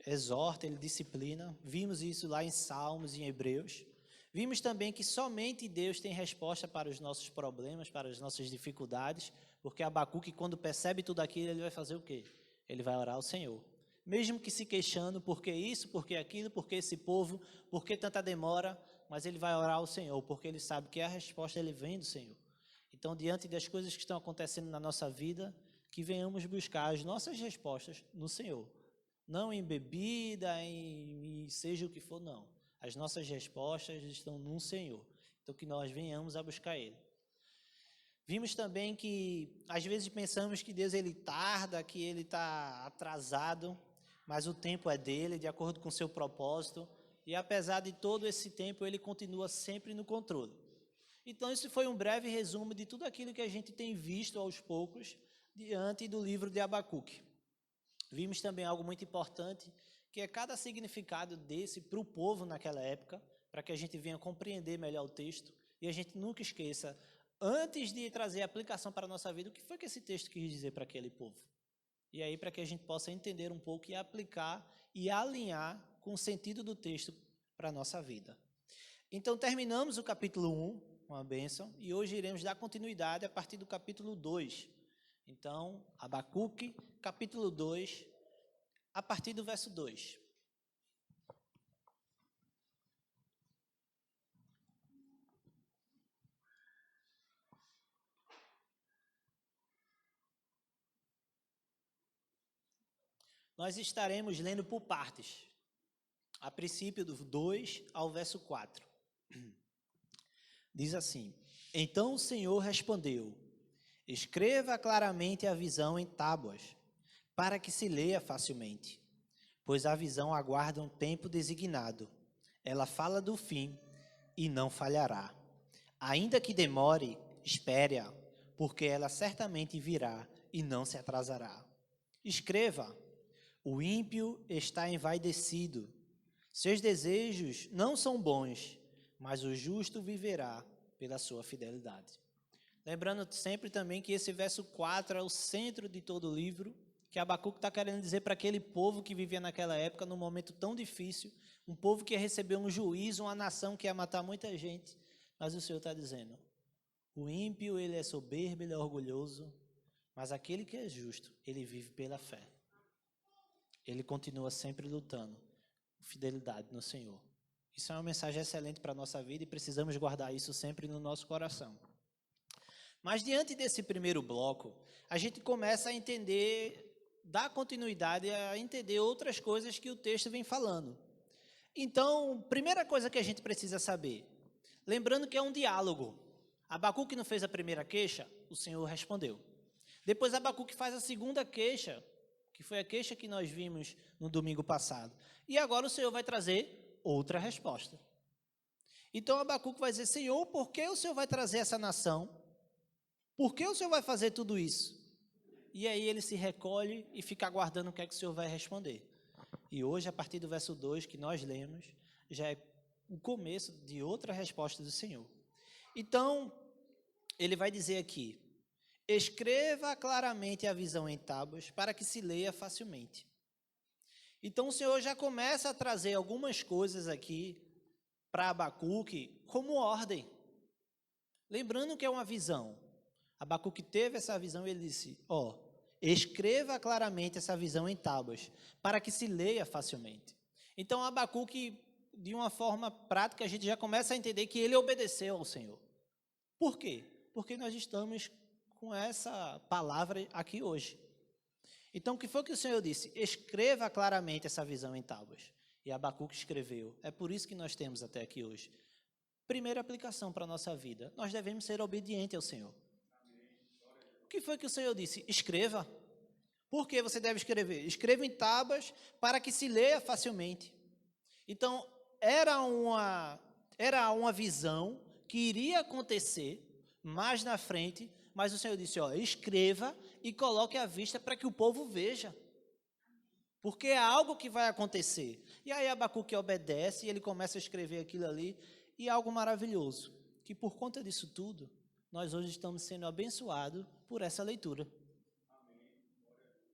exorta, ele disciplina. Vimos isso lá em Salmos e em Hebreus. Vimos também que somente Deus tem resposta para os nossos problemas, para as nossas dificuldades, porque Abacuque, quando percebe tudo aquilo, ele vai fazer o quê? Ele vai orar ao Senhor. Mesmo que se queixando, por que isso, por que aquilo, por que esse povo, por que tanta demora, mas ele vai orar ao Senhor, porque ele sabe que a resposta ele vem do Senhor. Então, diante das coisas que estão acontecendo na nossa vida, que venhamos buscar as nossas respostas no Senhor. Não em bebida, em seja o que for, não. As nossas respostas estão no Senhor. Então, que nós venhamos a buscar Ele. Vimos também que, às vezes, pensamos que Deus ele tarda, que Ele está atrasado, mas o tempo é dele, de acordo com o seu propósito. E, apesar de todo esse tempo, Ele continua sempre no controle. Então, esse foi um breve resumo de tudo aquilo que a gente tem visto aos poucos diante do livro de Abacuque. Vimos também algo muito importante, que é cada significado desse para o povo naquela época, para que a gente venha compreender melhor o texto e a gente nunca esqueça, antes de trazer a aplicação para a nossa vida, o que foi que esse texto quis dizer para aquele povo. E aí, para que a gente possa entender um pouco e aplicar e alinhar com o sentido do texto para a nossa vida. Então, terminamos o capítulo 1, uma bênção, e hoje iremos dar continuidade a partir do capítulo 2. Então, Abacuque, capítulo 2, a partir do verso 2. Nós estaremos lendo por partes, a princípio do 2 ao verso 4. Diz assim: Então o Senhor respondeu: Escreva claramente a visão em tábuas, para que se leia facilmente, pois a visão aguarda um tempo designado. Ela fala do fim e não falhará. Ainda que demore, espere-a, porque ela certamente virá e não se atrasará. Escreva: O ímpio está envaidecido. Seus desejos não são bons, mas o justo viverá pela sua fidelidade. Lembrando sempre também que esse verso 4 é o centro de todo o livro, que Abacuque está querendo dizer para aquele povo que vivia naquela época, num momento tão difícil, um povo que ia receber um juízo, uma nação que ia matar muita gente, mas o Senhor está dizendo: o ímpio, ele é soberbo, ele é orgulhoso, mas aquele que é justo, ele vive pela fé. Ele continua sempre lutando, fidelidade no Senhor. Isso é uma mensagem excelente para a nossa vida e precisamos guardar isso sempre no nosso coração. Mas diante desse primeiro bloco, a gente começa a entender, dar continuidade a entender outras coisas que o texto vem falando. Então, primeira coisa que a gente precisa saber, lembrando que é um diálogo. Abacuque não fez a primeira queixa, o Senhor respondeu. Depois Abacuque faz a segunda queixa, que foi a queixa que nós vimos no domingo passado. E agora o Senhor vai trazer outra resposta. Então Abacuque vai dizer: Senhor, por que o Senhor vai trazer essa nação? Por que o Senhor vai fazer tudo isso? E aí ele se recolhe e fica aguardando o que é que o Senhor vai responder. E hoje, a partir do verso 2 que nós lemos, já é o começo de outra resposta do Senhor. Então, ele vai dizer aqui: escreva claramente a visão em tábuas para que se leia facilmente. Então o Senhor já começa a trazer algumas coisas aqui para Abacuque como ordem. Lembrando que é uma visão. Abacuque teve essa visão e ele disse: escreva claramente essa visão em tábuas, para que se leia facilmente. Então Abacuque, de uma forma prática, a gente já começa a entender que ele obedeceu ao Senhor. Por quê? Porque nós estamos com essa palavra aqui hoje. Então, o que foi que o Senhor disse? Escreva claramente essa visão em tábuas. E Abacuque escreveu. É por isso que nós temos até aqui hoje. Primeira aplicação para a nossa vida. Nós devemos ser obedientes ao Senhor. O que foi que o Senhor disse? Escreva. Por que você deve escrever? Escreva em tábuas para que se leia facilmente. Então, era uma visão que iria acontecer mais na frente, mas o Senhor disse: escreva e coloque à vista para que o povo veja. Porque é algo que vai acontecer. E aí Abacuque obedece e ele começa a escrever aquilo ali. E algo maravilhoso, que por conta disso tudo, nós hoje estamos sendo abençoados por essa leitura.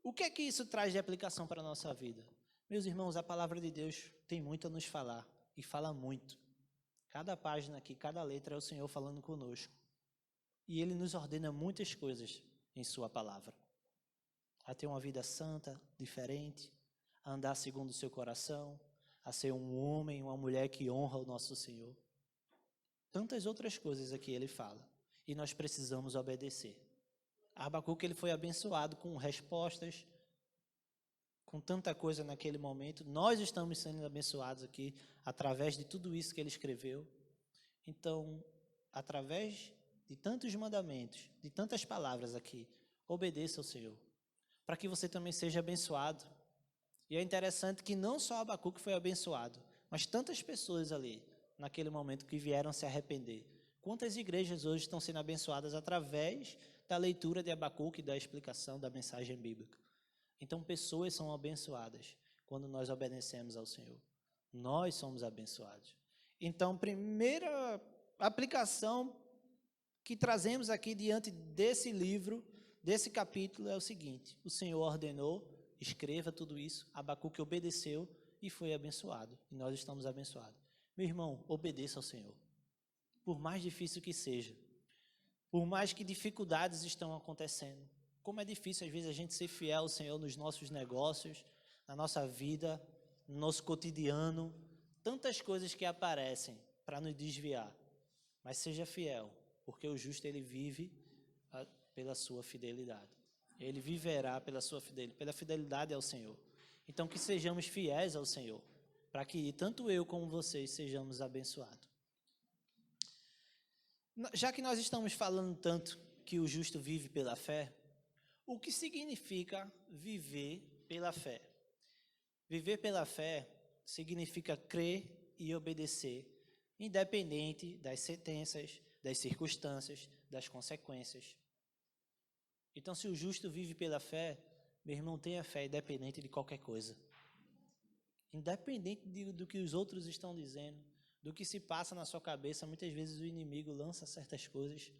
O que é que isso traz de aplicação para a nossa vida? Meus irmãos, a palavra de Deus tem muito a nos falar, e fala muito. Cada página aqui, cada letra é o Senhor falando conosco. E Ele nos ordena muitas coisas em sua palavra. A ter uma vida santa, diferente, a andar segundo o seu coração, a ser um homem, uma mulher que honra o nosso Senhor. Tantas outras coisas aqui Ele fala. e nós precisamos obedecer. Abacuque ele foi abençoado com respostas, com tanta coisa naquele momento. Nós estamos sendo abençoados aqui através de tudo isso que ele escreveu. Então, através de tantos mandamentos, de tantas palavras aqui, obedeça ao Senhor, para que você também seja abençoado. E é interessante que não só Abacuque foi abençoado, mas tantas pessoas ali, naquele momento, que vieram se arrepender. Quantas igrejas hoje estão sendo abençoadas através da leitura de Abacuque e da explicação da mensagem bíblica? Então, pessoas são abençoadas quando nós obedecemos ao Senhor. Nós somos abençoados. Então, primeira aplicação que trazemos aqui diante desse livro, desse capítulo, é o seguinte: o Senhor ordenou, escreva tudo isso, Abacuque obedeceu e foi abençoado. E nós estamos abençoados. Meu irmão, obedeça ao Senhor. Por mais difícil que seja, por mais que dificuldades estão acontecendo, como é difícil às vezes a gente ser fiel ao Senhor nos nossos negócios, na nossa vida, no nosso cotidiano, tantas coisas que aparecem para nos desviar. Mas seja fiel, porque o justo ele vive pela sua fidelidade. Ele viverá pela fidelidade ao Senhor. Então que sejamos fiéis ao Senhor, para que tanto eu como vocês sejamos abençoados. Já que nós estamos falando tanto que o justo vive pela fé, o que significa viver pela fé? Viver pela fé significa crer e obedecer, independente das sentenças, das circunstâncias, das consequências. Então, se o justo vive pela fé, meu irmão, tenha fé independente de qualquer coisa. Independente do que os outros estão dizendo, do que se passa na sua cabeça, muitas vezes o inimigo lança certas coisas.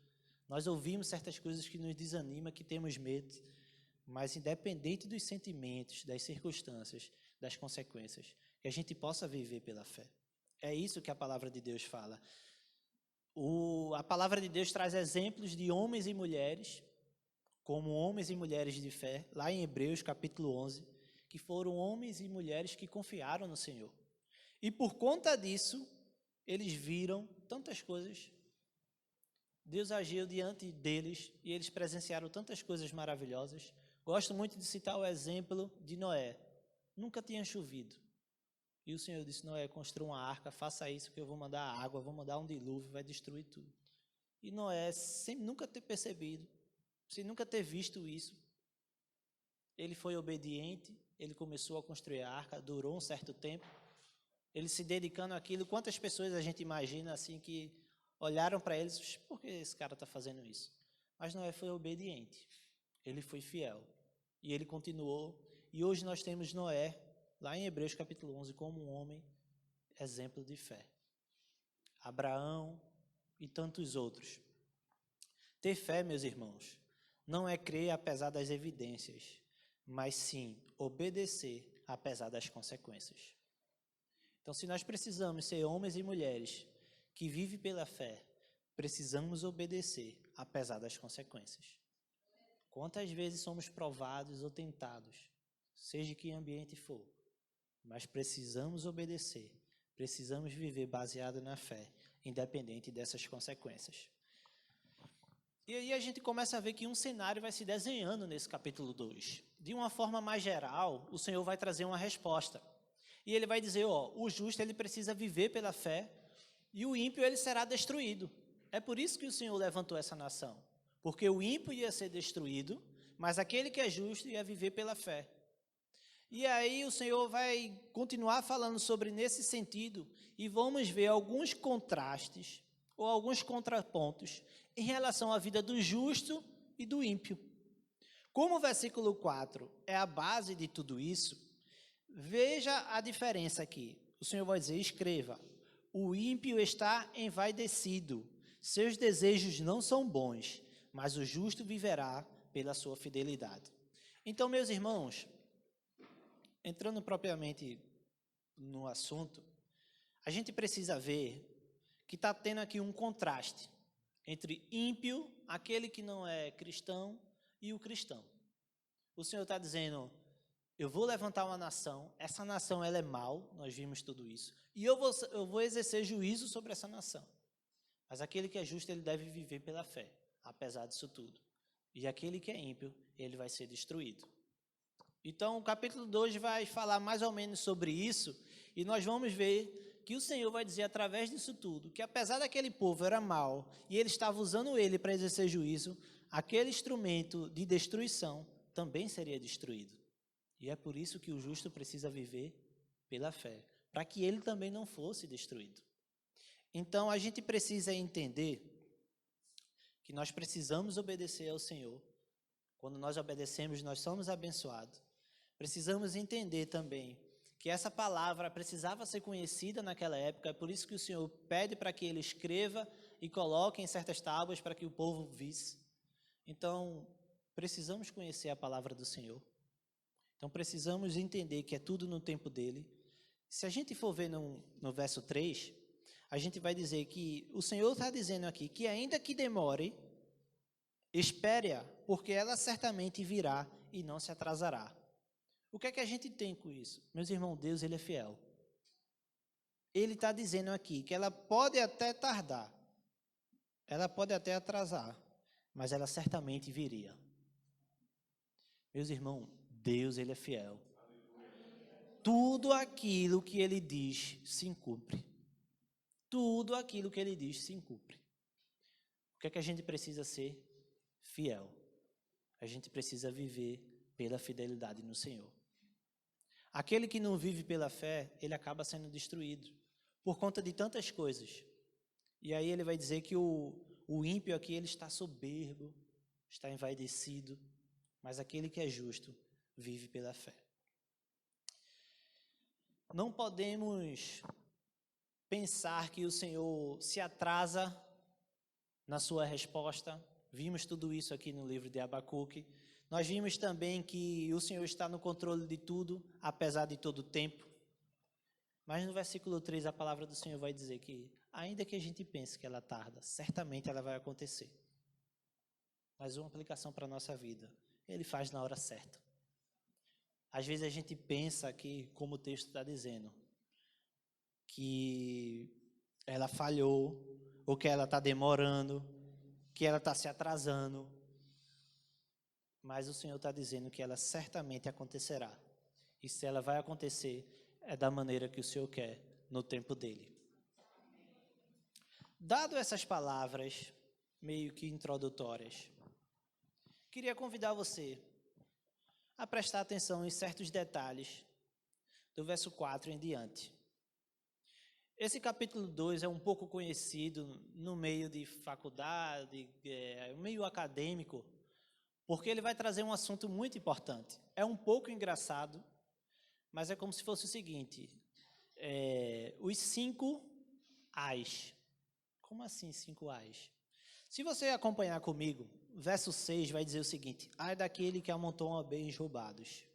Nós ouvimos certas coisas que nos desanimam, que temos medo, mas independente dos sentimentos, das circunstâncias, das consequências, que a gente possa viver pela fé. É isso que a palavra de Deus fala. A palavra de Deus traz exemplos de homens e mulheres, como homens e mulheres de fé, lá em Hebreus capítulo 11, que foram homens e mulheres que confiaram no Senhor. E por conta disso, eles viram tantas coisas. Deus agiu diante deles e eles presenciaram tantas coisas maravilhosas. Gosto muito de citar o exemplo de Noé. Nunca tinha chovido. E o Senhor disse: Noé, construa uma arca, faça isso que eu vou mandar água, vou mandar um dilúvio, vai destruir tudo. E Noé, sem nunca ter percebido, sem nunca ter visto isso, ele foi obediente, ele começou a construir a arca, durou um certo tempo, ele se dedicando àquilo. Quantas pessoas a gente imagina assim que olharam para eles: por que esse cara está fazendo isso? Mas Noé foi obediente, ele foi fiel, e ele continuou. E hoje nós temos Noé, lá em Hebreus capítulo 11, como um homem exemplo de fé. Abraão e tantos outros. Ter fé, meus irmãos, não é crer apesar das evidências, mas sim obedecer apesar das consequências. Então, se nós precisamos ser homens e mulheres que vivem pela fé, precisamos obedecer apesar das consequências. Quantas vezes somos provados ou tentados, seja que ambiente for, mas precisamos obedecer, precisamos viver baseado na fé, independente dessas consequências. E aí a gente começa a ver que um cenário vai se desenhando nesse capítulo 2. De uma forma mais geral, o Senhor vai trazer uma resposta. E ele vai dizer, o justo ele precisa viver pela fé e o ímpio ele será destruído. É por isso que o Senhor levantou essa nação. Porque o ímpio ia ser destruído, mas aquele que é justo ia viver pela fé. E aí o Senhor vai continuar falando sobre nesse sentido e vamos ver alguns contrastes ou alguns contrapontos em relação à vida do justo e do ímpio. Como o versículo 4 é a base de tudo isso, veja a diferença aqui. O Senhor vai dizer: escreva, o ímpio está envaidecido, seus desejos não são bons, mas o justo viverá pela sua fidelidade. Então, meus irmãos, entrando propriamente no assunto, a gente precisa ver que está tendo aqui um contraste entre ímpio, aquele que não é cristão, e o cristão. O Senhor está dizendo: eu vou levantar uma nação, essa nação ela é mau, nós vimos tudo isso, e eu vou exercer juízo sobre essa nação. Mas aquele que é justo, ele deve viver pela fé, apesar disso tudo. E aquele que é ímpio, ele vai ser destruído. Então, o capítulo 2 vai falar mais ou menos sobre isso, e nós vamos ver que o Senhor vai dizer através disso tudo, que apesar daquele povo era mau, e ele estava usando ele para exercer juízo, aquele instrumento de destruição também seria destruído. E é por isso que o justo precisa viver pela fé, para que ele também não fosse destruído. Então, a gente precisa entender que nós precisamos obedecer ao Senhor. Quando nós obedecemos, nós somos abençoados. Precisamos entender também que essa palavra precisava ser conhecida naquela época, é por isso que o Senhor pede para que ele escreva e coloque em certas tábuas para que o povo visse. Então, precisamos conhecer a palavra do Senhor. Então, precisamos entender que é tudo no tempo dele. Se a gente for ver no verso 3, a gente vai dizer que o Senhor está dizendo aqui que ainda que demore, espere-a, porque ela certamente virá e não se atrasará. O que é que a gente tem com isso? Meus irmãos, Deus, ele é fiel. Ele está dizendo aqui que ela pode até tardar, ela pode até atrasar, mas ela certamente viria. Meus irmãos, Deus, ele é fiel. Tudo aquilo que ele diz se cumpre. Tudo aquilo que ele diz se cumpre. O que é que a gente precisa ser? Fiel. A gente precisa viver pela fidelidade no Senhor. Aquele que não vive pela fé, ele acaba sendo destruído por conta de tantas coisas. E aí ele vai dizer que o ímpio aqui, ele está soberbo, está envaidecido, mas aquele que é justo vive pela fé. Não podemos pensar que o Senhor se atrasa na sua resposta. Vimos tudo isso aqui no livro de Abacuque. Nós vimos também que o Senhor está no controle de tudo, apesar de todo o tempo. Mas no versículo 3, a palavra do Senhor vai dizer que, ainda que a gente pense que ela tarda, certamente ela vai acontecer. Mas uma aplicação para a nossa vida, ele faz na hora certa. Às vezes a gente pensa que, como o texto está dizendo, que ela falhou, ou que ela está demorando, que ela está se atrasando. Mas o Senhor está dizendo que ela certamente acontecerá. E se ela vai acontecer, é da maneira que o Senhor quer, no tempo dele. Dado essas palavras, meio que introdutórias, queria convidar você a prestar atenção em certos detalhes do verso 4 em diante. Esse capítulo 2 é um pouco conhecido no meio de faculdade, meio acadêmico, porque ele vai trazer um assunto muito importante. É um pouco engraçado, mas é como se fosse o seguinte, os 5 ais. Como assim 5 ais? Se você acompanhar comigo, verso 6 vai dizer o seguinte, ai daquele que amontoa bens roubados.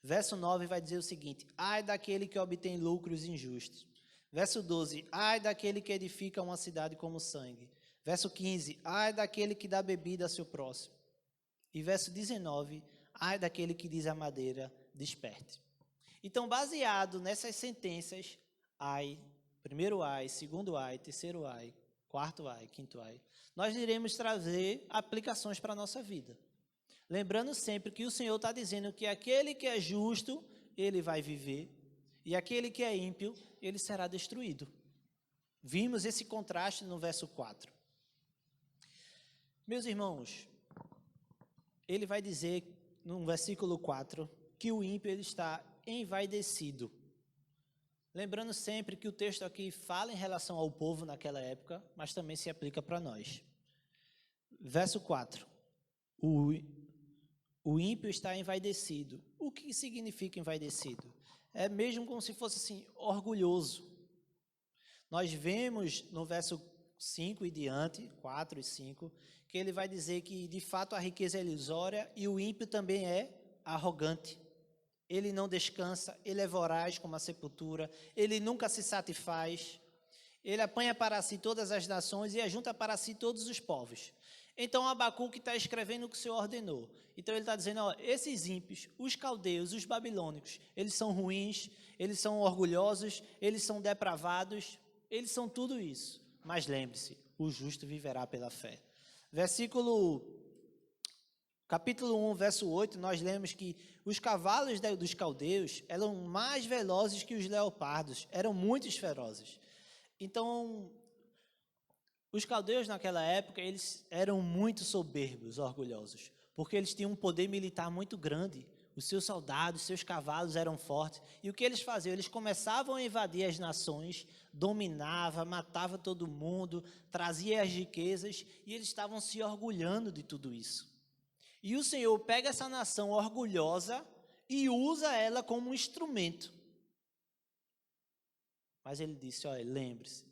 Verso 9 vai dizer o seguinte, ai daquele que obtém lucros injustos. Verso 12, ai daquele que edifica uma cidade como sangue. Verso 15, ai daquele que dá bebida a seu próximo. E verso 19, ai daquele que diz à madeira, desperte. Então, baseado nessas sentenças, ai, primeiro ai, segundo ai, terceiro ai, quarto ai, quinto ai, nós iremos trazer aplicações para a nossa vida. Lembrando sempre que o Senhor está dizendo que aquele que é justo, ele vai viver, e aquele que é ímpio, ele será destruído. Vimos esse contraste no verso 4. Meus irmãos, ele vai dizer no versículo 4 que o ímpio ele está envaidecido. Lembrando sempre que o texto aqui fala em relação ao povo naquela época, mas também se aplica para nós. Verso 4. O ímpio está envaidecido. O que significa envaidecido? É mesmo como se fosse assim, orgulhoso. Nós vemos no verso 5 e diante, 4 e 5, que ele vai dizer que de fato a riqueza é ilusória e o ímpio também é arrogante. Ele não descansa, ele é voraz como a sepultura, ele nunca se satisfaz, ele apanha para si todas as nações e ajunta para si todos os povos. Então Abacuque está escrevendo o que o Senhor ordenou. Então ele está dizendo, ó, esses ímpios, os caldeus, os babilônicos, eles são ruins, eles são orgulhosos, eles são depravados, eles são tudo isso. Mas lembre-se, o justo viverá pela fé. Capítulo 1, verso 8, nós lemos que os cavalos dos caldeus eram mais velozes que os leopardos, eram muito ferozes. Então, os caldeus naquela época, eles eram muito soberbos, orgulhosos, porque eles tinham um poder militar muito grande. Os seus soldados, seus cavalos eram fortes. E o que eles faziam? Eles começavam a invadir as nações, dominava, matava todo mundo, trazia as riquezas, e eles estavam se orgulhando de tudo isso. E o Senhor pega essa nação orgulhosa e usa ela como um instrumento. Mas ele disse, olha, lembre-se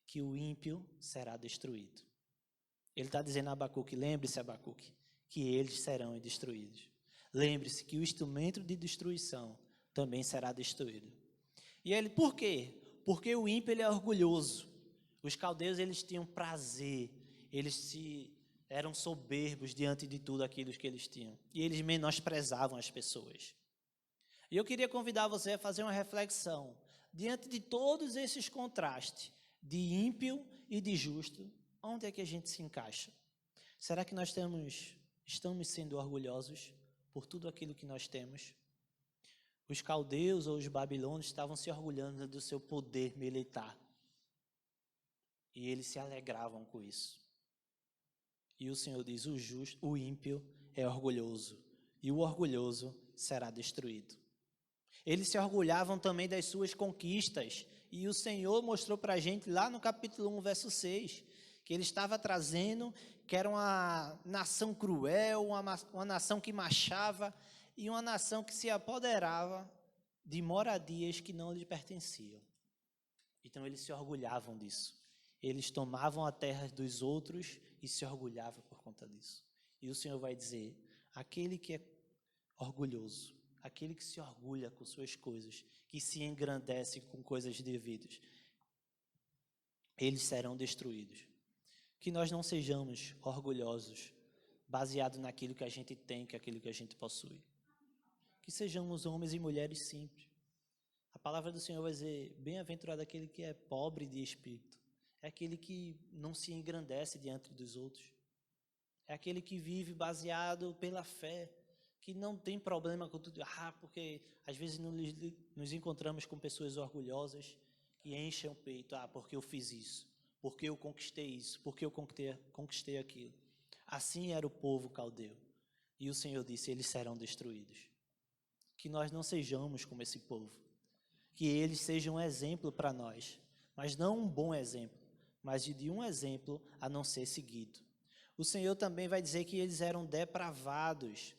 que o ímpio será destruído. Ele está dizendo a Abacuque, lembre-se, Abacuque, que eles serão destruídos. Lembre-se que o instrumento de destruição também será destruído. E ele, por quê? Porque o ímpio ele é orgulhoso. Os caldeus eles tinham prazer, eram soberbos diante de tudo aquilo que eles tinham. E eles menosprezavam as pessoas. E eu queria convidar você a fazer uma reflexão. Diante de todos esses contrastes, de ímpio e de justo, onde é que a gente se encaixa? Será que nós estamos sendo orgulhosos por tudo aquilo que nós temos? Os caldeus ou os babilônios estavam se orgulhando do seu poder militar. E eles se alegravam com isso. E o Senhor diz, o ímpio é orgulhoso, e o orgulhoso será destruído. Eles se orgulhavam também das suas conquistas, e o Senhor mostrou para a gente lá no capítulo 1, verso 6, que ele estava trazendo, que era uma nação cruel, uma nação que marchava, e uma nação que se apoderava de moradias que não lhe pertenciam. Então eles se orgulhavam disso. Eles tomavam a terra dos outros e se orgulhavam por conta disso. E o Senhor vai dizer, aquele que é orgulhoso, aquele que se orgulha com suas coisas, que se engrandece com coisas devidas, eles serão destruídos. Que nós não sejamos orgulhosos, baseado naquilo que a gente tem, que é aquilo que a gente possui. Que sejamos homens e mulheres simples. A palavra do Senhor vai dizer, bem-aventurado aquele que é pobre de espírito. É aquele que não se engrandece diante dos outros. É aquele que vive baseado pela fé, que não tem problema com tudo. Porque às vezes nos encontramos com pessoas orgulhosas que enchem o peito. Porque eu fiz isso, porque eu conquistei isso, porque eu conquistei aquilo. Assim era o povo caldeu. E o Senhor disse, eles serão destruídos. Que nós não sejamos como esse povo. Que eles sejam um exemplo para nós, mas não um bom exemplo, mas de um exemplo a não ser seguido. O Senhor também vai dizer que eles eram depravados.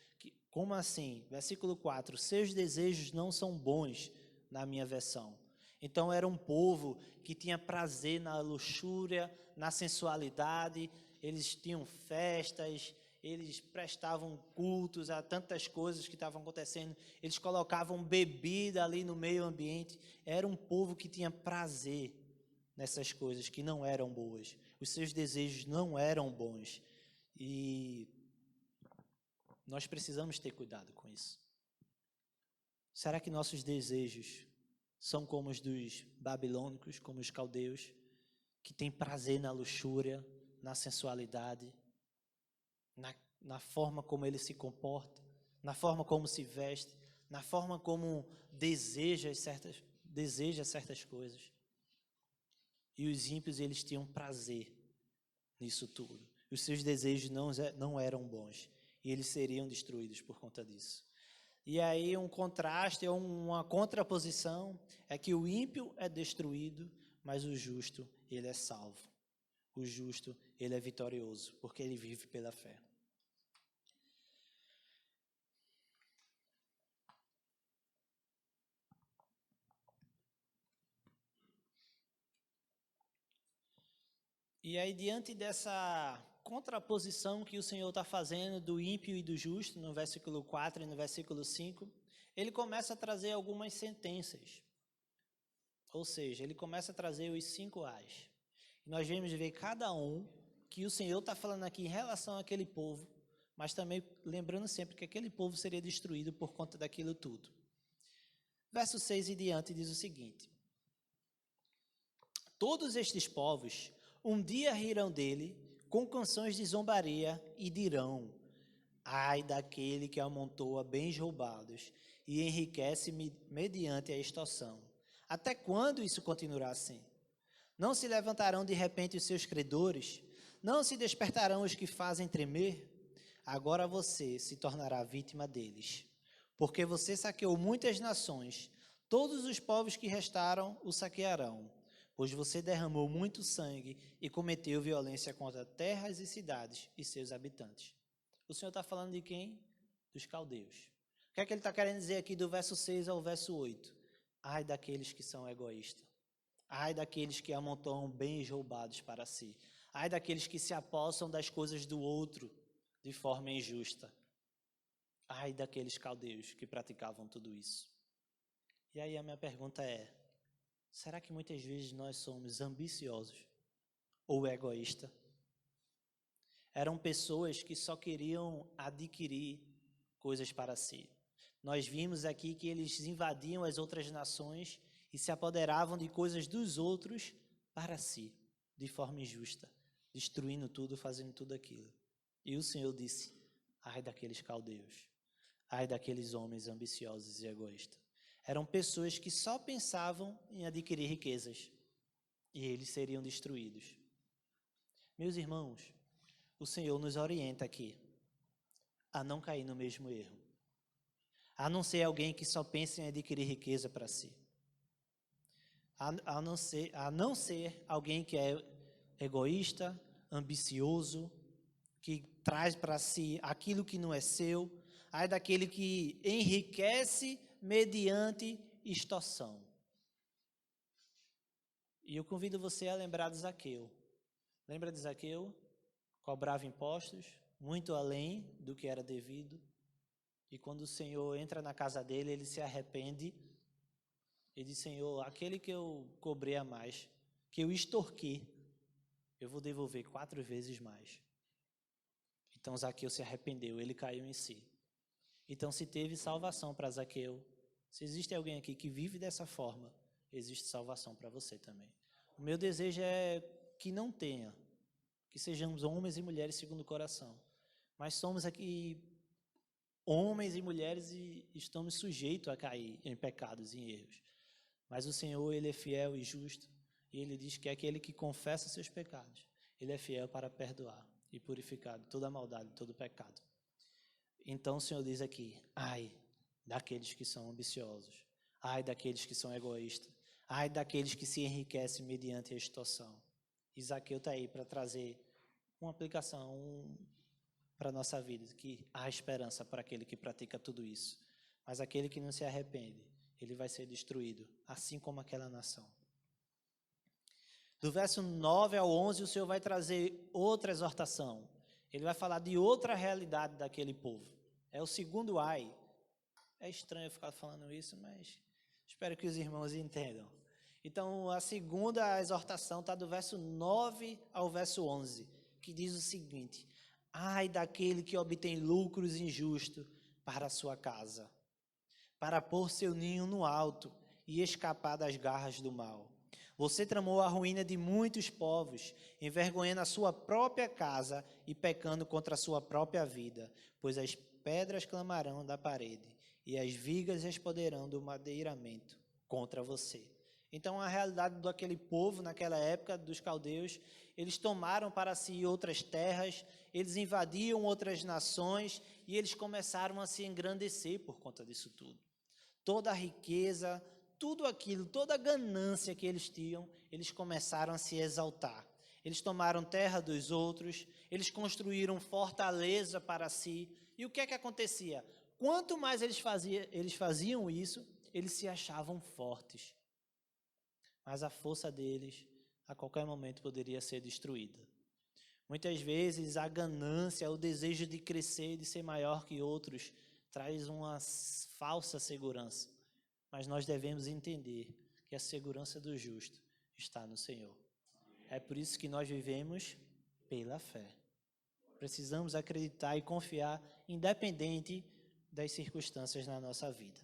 Como assim? Versículo 4, seus desejos não são bons, na minha versão. Então era um povo que tinha prazer na luxúria, na sensualidade, eles tinham festas, eles prestavam cultos a tantas coisas que estavam acontecendo, eles colocavam bebida ali no meio ambiente. Era um povo que tinha prazer nessas coisas que não eram boas. Os seus desejos não eram bons. E nós precisamos ter cuidado com isso. Será que nossos desejos são como os dos babilônicos, como os caldeus, que têm prazer na luxúria, na sensualidade, na forma como ele se comporta, na forma como se veste, na forma como deseja certas coisas? E os ímpios, eles tinham prazer nisso tudo. Os seus desejos não eram bons. E eles seriam destruídos por conta disso. E aí um contraste, uma contraposição, é que o ímpio é destruído, mas o justo, ele é salvo. O justo, ele é vitorioso, porque ele vive pela fé. E aí, diante dessa contraposição que o Senhor está fazendo do ímpio e do justo, no versículo 4 e no versículo 5, ele começa a trazer algumas sentenças. Ou seja, ele começa a trazer os 5 A's. E nós vamos ver cada um que o Senhor está falando aqui em relação àquele povo, mas também lembrando sempre que aquele povo seria destruído por conta daquilo tudo. Verso 6 e diante diz o seguinte: todos estes povos Um dia rirão dele com canções de zombaria e dirão: ai daquele que amontoa bens roubados e enriquece mediante a extorsão. Até quando isso continuará assim? Não se levantarão de repente os seus credores? Não se despertarão os que fazem tremer? Agora você se tornará vítima deles, porque você saqueou muitas nações. Todos os povos que restaram o saquearão, pois você derramou muito sangue e cometeu violência contra terras e cidades e seus habitantes. O Senhor está falando de quem? Dos caldeus. O que é que ele está querendo dizer aqui do verso 6 ao verso 8? Ai daqueles que são egoístas. Ai daqueles que amontoam bens roubados para si. Ai daqueles que se apossam das coisas do outro de forma injusta. Ai daqueles caldeus que praticavam tudo isso. E aí a minha pergunta é: será que muitas vezes nós somos ambiciosos ou egoístas? Eram pessoas que só queriam adquirir coisas para si. Nós vimos aqui que eles invadiam as outras nações e se apoderavam de coisas dos outros para si, de forma injusta, destruindo tudo, fazendo tudo aquilo. E o Senhor disse: ai daqueles caldeus, ai daqueles homens ambiciosos e egoístas. Eram pessoas que só pensavam em adquirir riquezas e eles seriam destruídos. Meus irmãos, o Senhor nos orienta aqui a não cair no mesmo erro, a não ser alguém que só pensa em adquirir riqueza para si, a não ser alguém que é egoísta, ambicioso, que traz para si aquilo que não é seu, ai daquele que enriquece mediante extorsão. E eu convido você a lembrar de Zaqueu. Lembra de Zaqueu? Cobrava impostos, muito além do que era devido. E quando o Senhor entra na casa dele, ele se arrepende. Ele diz: Senhor, aquele que eu cobrei a mais, que eu extorqui, eu vou devolver 4 vezes mais. Então Zaqueu se arrependeu, ele caiu em si. Então, se teve salvação para Zaqueu, se existe alguém aqui que vive dessa forma, existe salvação para você também. O meu desejo é que não tenha, que sejamos homens e mulheres segundo o coração. Mas somos aqui homens e mulheres e estamos sujeitos a cair em pecados e em erros. Mas o Senhor, Ele é fiel e justo, e Ele diz que é aquele que confessa seus pecados, Ele é fiel para perdoar e purificar de toda a maldade, de todo o pecado. Então o Senhor diz aqui: ai daqueles que são ambiciosos, ai daqueles que são egoístas, ai daqueles que se enriquecem mediante a extorsão. E Zaqueu está aí para trazer uma aplicação para a nossa vida, que há esperança para aquele que pratica tudo isso. Mas aquele que não se arrepende, ele vai ser destruído, assim como aquela nação. Do verso 9 ao 11, o Senhor vai trazer outra exortação. Ele vai falar de outra realidade daquele povo. É o segundo ai. É estranho eu ficar falando isso, mas espero que os irmãos entendam. Então, a segunda exortação está do verso 9 ao verso 11, que diz o seguinte: ai daquele que obtém lucros injustos para a sua casa, para pôr seu ninho no alto e escapar das garras do mal. Você tramou a ruína de muitos povos, envergonhando a sua própria casa e pecando contra a sua própria vida, pois as pedras clamarão da parede e as vigas responderão do madeiramento contra você. Então, a realidade daquele povo, naquela época, dos caldeus, eles tomaram para si outras terras, eles invadiam outras nações e eles começaram a se engrandecer por conta disso tudo. Toda a riqueza, tudo aquilo, toda a ganância que eles tinham, eles começaram a se exaltar. Eles tomaram terra dos outros, eles construíram fortaleza para si. E o que é que acontecia? Quanto mais eles faziam isso, eles se achavam fortes. Mas a força deles, a qualquer momento, poderia ser destruída. Muitas vezes, a ganância, o desejo de crescer, de ser maior que outros, traz uma falsa segurança. Mas nós devemos entender que a segurança do justo está no Senhor. É por isso que nós vivemos pela fé. Precisamos acreditar e confiar, independente das circunstâncias na nossa vida.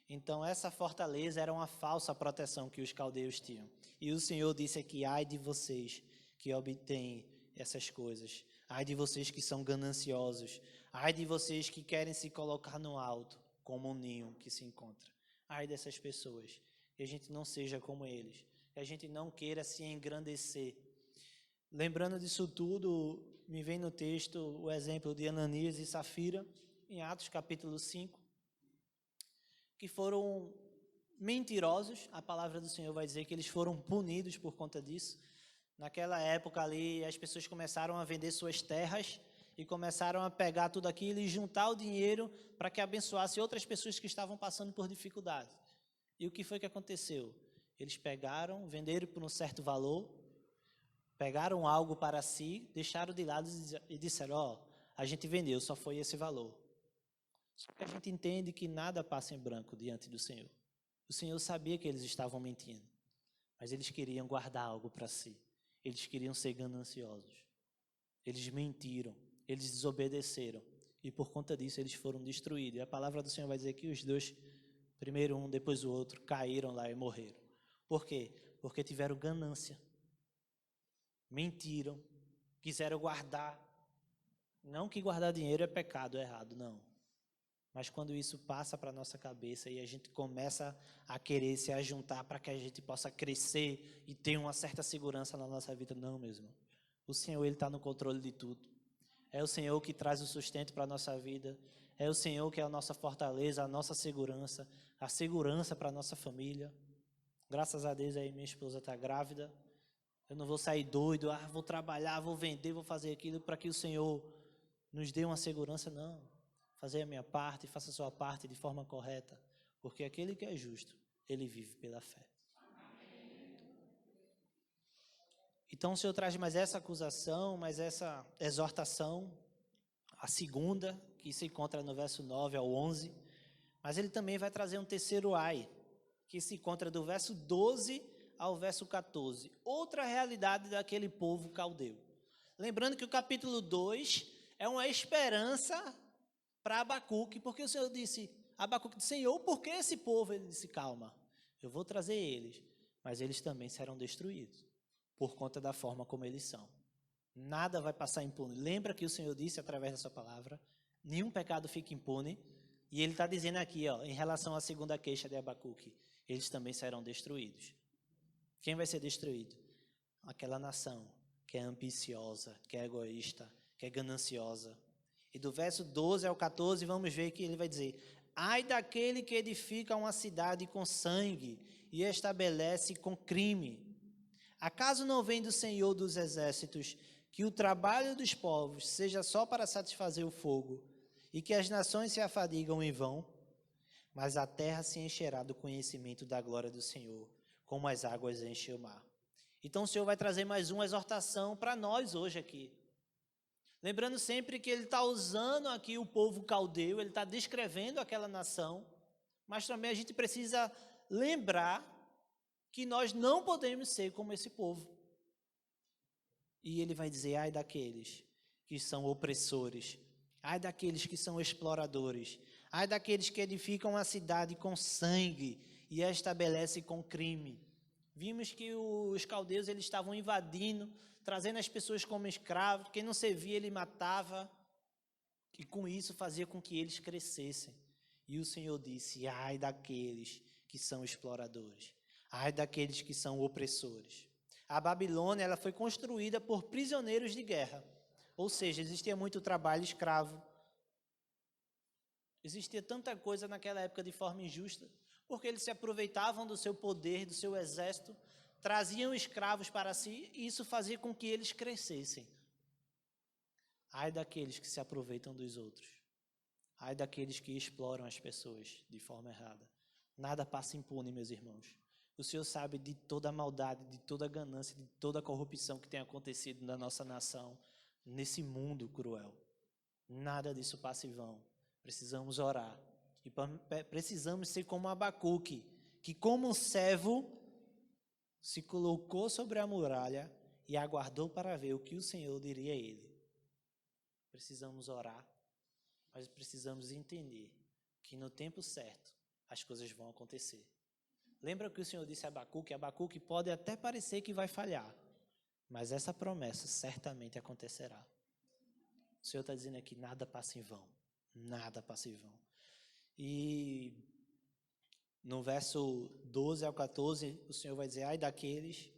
Então, essa fortaleza era uma falsa proteção que os caldeus tinham. E o Senhor disse aqui: ai de vocês que obtêm essas coisas. Ai de vocês que são gananciosos. Ai de vocês que querem se colocar no alto, como um ninho que se encontra. Ai dessas pessoas. Que a gente não seja como eles. Que a gente não queira se engrandecer. Lembrando disso tudo, me vem no texto o exemplo de Ananias e Safira, em Atos capítulo 5, que foram mentirosos. A palavra do Senhor vai dizer que eles foram punidos por conta disso. Naquela época ali, as pessoas começaram a vender suas terras e começaram a pegar tudo aquilo e juntar o dinheiro para que abençoasse outras pessoas que estavam passando por dificuldade. E o que foi que aconteceu? Eles pegaram, venderam por um certo valor, pegaram algo para si, deixaram de lado e disseram, a gente vendeu, só foi esse valor. Só que a gente entende que nada passa em branco diante do Senhor. O Senhor sabia que eles estavam mentindo, mas eles queriam guardar algo para si. Eles queriam ser gananciosos. Eles mentiram, eles desobedeceram. E por conta disso eles foram destruídos. E a palavra do Senhor vai dizer que os dois, primeiro um, depois o outro, caíram lá e morreram. Por quê? Porque tiveram ganância. Mentiram, quiseram guardar. Não que guardar dinheiro é pecado, é errado, não. Mas quando isso passa para a nossa cabeça e a gente começa a querer se ajuntar para que a gente possa crescer e ter uma certa segurança na nossa vida, não mesmo. O Senhor, Ele está no controle de tudo. É o Senhor que traz o sustento para a nossa vida. É o Senhor que é a nossa fortaleza, a nossa segurança, a segurança para a nossa família. Graças a Deus aí minha esposa está grávida. Eu não vou sair doido, vou trabalhar, vou vender, vou fazer aquilo para que o Senhor nos dê uma segurança, não. Fazer a minha parte, faça a sua parte de forma correta, porque aquele que é justo, ele vive pela fé. Então o Senhor traz mais essa acusação, mais essa exortação, a segunda, que se encontra no verso 9 ao 11, mas ele também vai trazer um terceiro ai, que se encontra do verso 12 ao verso 14, outra realidade daquele povo caldeu. Lembrando que o capítulo 2 é uma esperança para Abacuque, porque o Senhor disse, Abacuque disse, Senhor, por que esse povo? Ele disse, calma, eu vou trazer eles, mas eles também serão destruídos, por conta da forma como eles são. Nada vai passar impune. Lembra que o Senhor disse através da sua palavra, nenhum pecado fica impune, e ele está dizendo aqui, em relação à segunda queixa de Abacuque, eles também serão destruídos. Quem vai ser destruído? Aquela nação que é ambiciosa, que é egoísta, que é gananciosa. E do verso 12 ao 14, vamos ver que ele vai dizer, ai daquele que edifica uma cidade com sangue e estabelece com crime. Acaso não vem do Senhor dos exércitos que o trabalho dos povos seja só para satisfazer o fogo e que as nações se afadigam em vão? Mas a terra se encherá do conhecimento da glória do Senhor, como as águas enchem o mar. Então o Senhor vai trazer mais uma exortação para nós hoje aqui. Lembrando sempre que ele está usando aqui o povo caldeu, ele está descrevendo aquela nação, mas também a gente precisa lembrar que nós não podemos ser como esse povo. E ele vai dizer, ai daqueles que são opressores, ai daqueles que são exploradores, ai daqueles que edificam a cidade com sangue e a estabelecem com crime. Vimos que os caldeus eles estavam invadindo, trazendo as pessoas como escravos, quem não servia ele matava, e com isso fazia com que eles crescessem. E o Senhor disse, ai daqueles que são exploradores, ai daqueles que são opressores. A Babilônia ela foi construída por prisioneiros de guerra, ou seja, existia muito trabalho escravo, existia tanta coisa naquela época de forma injusta, porque eles se aproveitavam do seu poder, do seu exército, traziam escravos para si, e isso fazia com que eles crescessem. Ai daqueles que se aproveitam dos outros. Ai daqueles que exploram as pessoas de forma errada. Nada passa impune, meus irmãos. O Senhor sabe de toda a maldade, de toda a ganância, de toda a corrupção que tem acontecido na nossa nação, nesse mundo cruel. Nada disso passa em vão. Precisamos orar. E precisamos ser como Abacuque, que como um servo se colocou sobre a muralha e aguardou para ver o que o Senhor diria a ele. Precisamos orar, mas precisamos entender que no tempo certo as coisas vão acontecer. Lembra que o Senhor disse a Abacuque? Abacuque pode até parecer que vai falhar, Mas essa promessa certamente acontecerá. O Senhor está dizendo aqui, nada passa em vão. Nada passa em vão. E no verso 12 ao 14, o Senhor vai dizer, ai daqueles.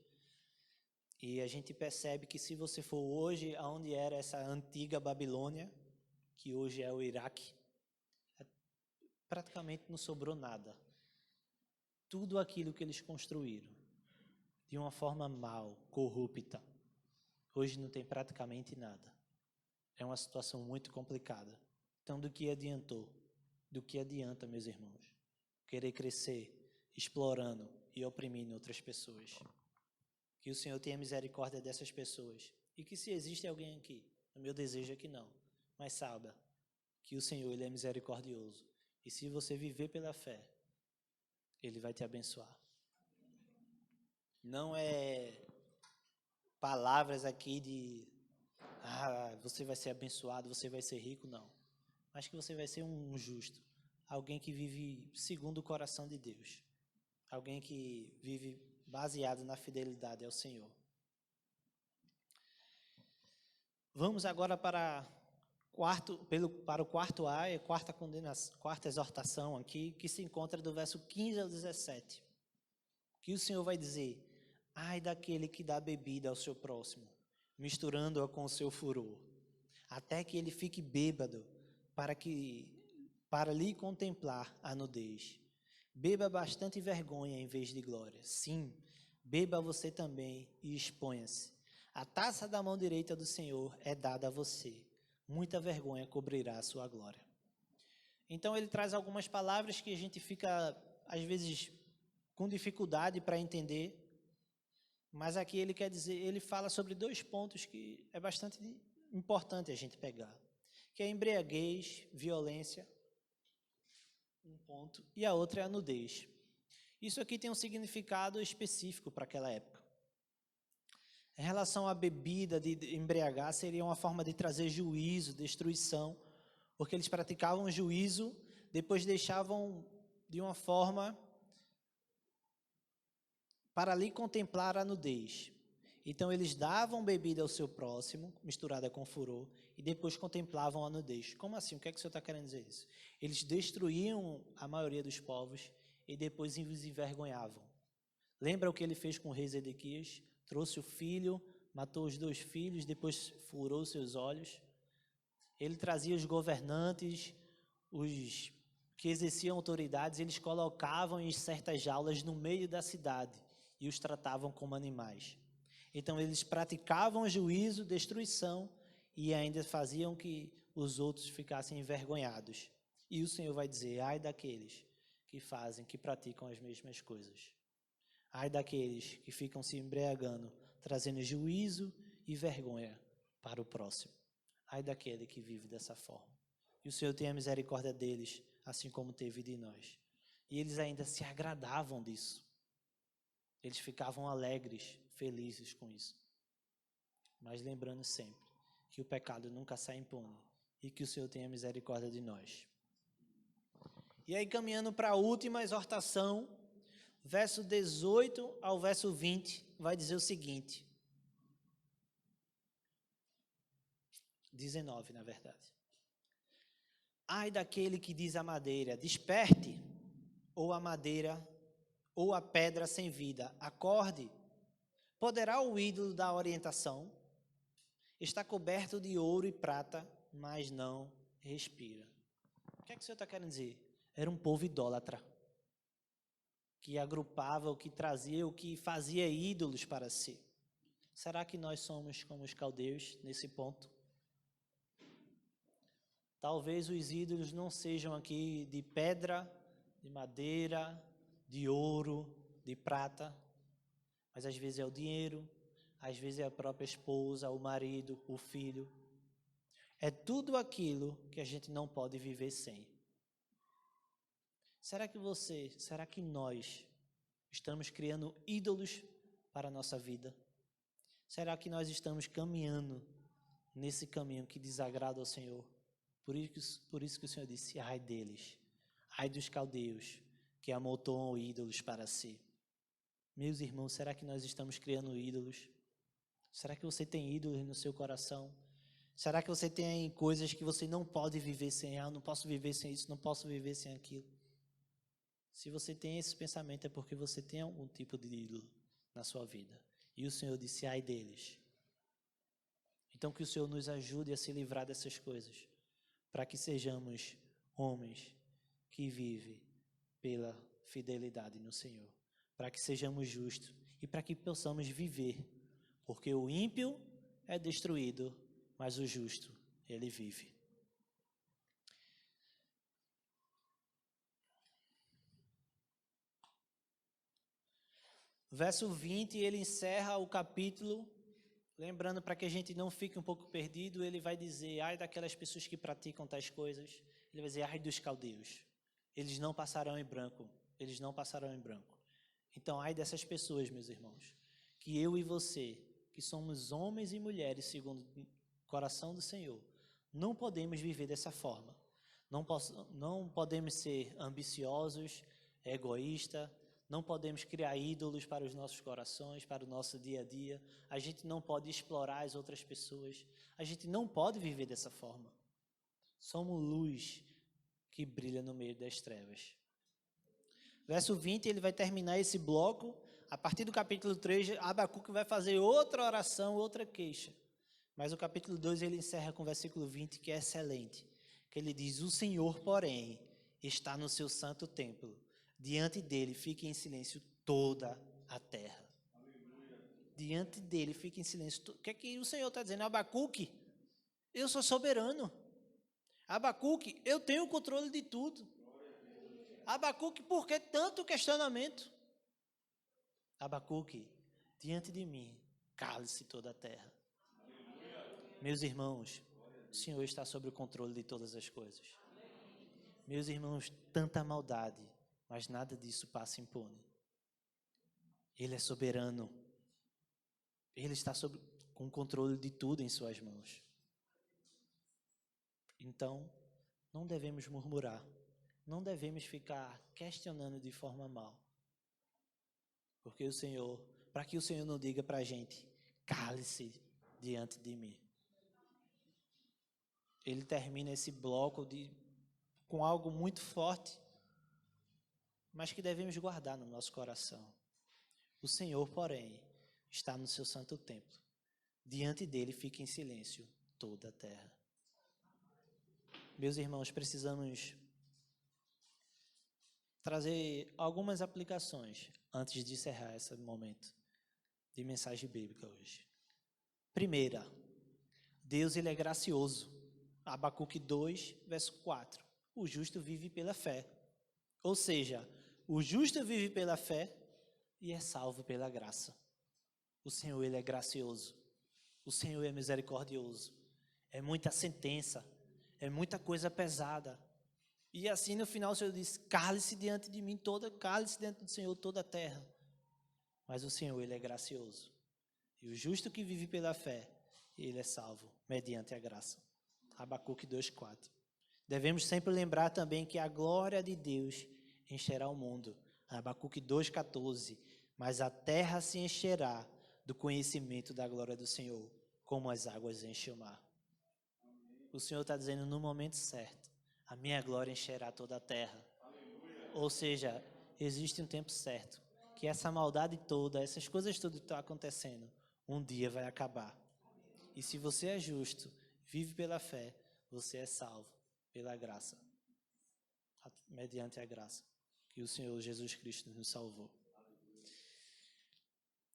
E a gente percebe que se você for hoje aonde era essa antiga Babilônia, que hoje é o Iraque, praticamente não sobrou nada. Tudo aquilo que eles construíram, de uma forma mal, corrupta, hoje não tem praticamente nada. É uma situação muito complicada. Então, do que adiantou? Do que adianta, meus irmãos? Querer crescer, explorando e oprimindo outras pessoas. Que o Senhor tenha misericórdia dessas pessoas. E que se existe alguém aqui, o meu desejo é que não, mas saiba que o Senhor, Ele é misericordioso. E se você viver pela fé, Ele vai te abençoar. Não é palavras aqui de você vai ser abençoado, você vai ser rico, não. Mas que você vai ser um justo. Alguém que vive segundo o coração de Deus. Alguém que vive baseado na fidelidade ao Senhor. Vamos agora para o quarto A, a quarta exortação aqui, que se encontra do verso 15 ao 17. Que o Senhor vai dizer, ai daquele que dá bebida ao seu próximo, misturando-a com o seu furor, até que ele fique bêbado, para lhe contemplar a nudez. Beba bastante vergonha em vez de glória. Sim, beba você também e exponha-se. A taça da mão direita do Senhor é dada a você. Muita vergonha cobrirá a sua glória. Então ele traz algumas palavras que a gente fica, às vezes, com dificuldade para entender. Mas aqui ele quer dizer, ele fala sobre 2 pontos que é bastante importante a gente pegar. Que é a embriaguez, violência, um ponto, e a outra é a nudez. Isso aqui tem um significado específico para aquela época. Em relação à bebida, de embriagar, seria uma forma de trazer juízo, destruição, porque eles praticavam juízo, depois deixavam de uma forma para ali contemplar a nudez. Então eles davam bebida ao seu próximo, misturada com furor, e depois contemplavam a nudez. Como assim? O que é que o Senhor está querendo dizer isso? Eles destruíam a maioria dos povos e depois os envergonhavam. Lembra o que ele fez com o rei Zedequias? Trouxe o filho, matou os 2 filhos, depois furou seus olhos. Ele trazia os governantes, os que exerciam autoridades, eles colocavam em certas jaulas no meio da cidade e os tratavam como animais. Então eles praticavam juízo, destruição e ainda faziam que os outros ficassem envergonhados. E o Senhor vai dizer, ai daqueles que praticam as mesmas coisas. Ai daqueles que ficam se embriagando, trazendo juízo e vergonha para o próximo. Ai daquele que vive dessa forma. E o Senhor tenha misericórdia deles, assim como teve de nós. E eles ainda se agradavam disso. Eles ficavam alegres, felizes com isso. Mas lembrando sempre que o pecado nunca sai impune e que o Senhor tenha misericórdia de nós. E aí, caminhando para a última exortação, verso 18 ao verso 20, vai dizer o seguinte. 19, na verdade. Ai daquele que diz à madeira, desperte, ou a madeira, ou a pedra sem vida, acorde. Poderá o ídolo dar orientação? Está coberto de ouro e prata, mas não respira. O que é que o Senhor está querendo dizer? Era um povo idólatra, que agrupava, o que trazia, o que fazia ídolos para si. Será que nós somos como os caldeus nesse ponto? Talvez os ídolos não sejam aqui de pedra, de madeira, de ouro, de prata, mas às vezes é o dinheiro, às vezes é a própria esposa, o marido, o filho. É tudo aquilo que a gente não pode viver sem. Será que nós estamos criando ídolos para a nossa vida? Será que nós estamos caminhando nesse caminho que desagrada ao Senhor? Por isso que o Senhor disse, ai deles, ai dos caldeus, que amontoam ídolos para si. Meus irmãos, será que nós estamos criando ídolos? Será que você tem ídolos no seu coração? Será que você tem coisas que você não pode viver sem? Ah, não posso viver sem isso, não posso viver sem aquilo. Se você tem esse pensamento é porque você tem algum tipo de ídolo na sua vida. E o Senhor disse, ai deles. Então que o Senhor nos ajude a se livrar dessas coisas, para que sejamos homens que vivem pela fidelidade no Senhor, para que sejamos justos e para que possamos viver, porque o ímpio é destruído, mas o justo, ele vive. Verso 20, ele encerra o capítulo, lembrando para que a gente não fique um pouco perdido, ele vai dizer, ai daquelas pessoas que praticam tais coisas, ele vai dizer, ai dos caldeus, eles não passarão em branco, eles não passarão em branco. Então, ai dessas pessoas, meus irmãos, que eu e você, que somos homens e mulheres segundo o coração do Senhor, não podemos viver dessa forma. Não podemos ser ambiciosos, egoístas, não podemos criar ídolos para os nossos corações, para o nosso dia a dia. A gente não pode explorar as outras pessoas. A gente não pode viver dessa forma. Somos luz que brilha no meio das trevas. Verso 20, ele vai terminar esse bloco. A partir do capítulo 3, Abacuque vai fazer outra oração, outra queixa. Mas o capítulo 2, ele encerra com o versículo 20, que é excelente. Que ele diz, o Senhor, porém, está no seu santo templo. Diante dele fica em silêncio toda a terra. Aleluia. Diante dele fica em silêncio. O que é que o Senhor está dizendo? Abacuque, eu sou soberano. Abacuque, eu tenho o controle de tudo. Abacuque, por que tanto questionamento? Abacuque, diante de mim, cale-se toda a terra. Aleluia. Meus irmãos, o Senhor está sob o controle de todas as coisas. Meus irmãos, tanta maldade, mas nada disso passa impune. Ele é soberano. Ele está com o controle de tudo em suas mãos. Então, não devemos murmurar. Não devemos ficar questionando de forma mal. Porque o Senhor, para que o Senhor não diga para a gente, cale-se diante de mim. Ele termina esse bloco com algo muito forte, mas que devemos guardar no nosso coração. O Senhor, porém, está no seu santo templo. Diante dele fica em silêncio toda a terra. Meus irmãos, precisamos trazer algumas aplicações antes de encerrar esse momento de mensagem bíblica hoje. Primeira, Deus ele é gracioso. Abacuque 2, verso 4. O justo vive pela fé. Ou seja, o justo vive pela fé e é salvo pela graça. O Senhor, ele é gracioso. O Senhor é misericordioso. É muita sentença, é muita coisa pesada. E assim no final o Senhor diz, cale-se diante de mim cale-se diante do Senhor toda a terra. Mas o Senhor, ele é gracioso. E o justo que vive pela fé, ele é salvo mediante a graça. Abacuque 2:4. Devemos sempre lembrar também que a glória de Deus encherá o mundo. Abacuque 2:14. Mas a terra se encherá do conhecimento da glória do Senhor, como as águas enchem o mar. O Senhor está dizendo no momento certo, a minha glória encherá toda a terra. Aleluia. Ou seja, existe um tempo certo, que essa maldade toda, essas coisas todas que estão acontecendo, um dia vai acabar. E se você é justo, vive pela fé, você é salvo pela graça, mediante a graça que o Senhor Jesus Cristo nos salvou.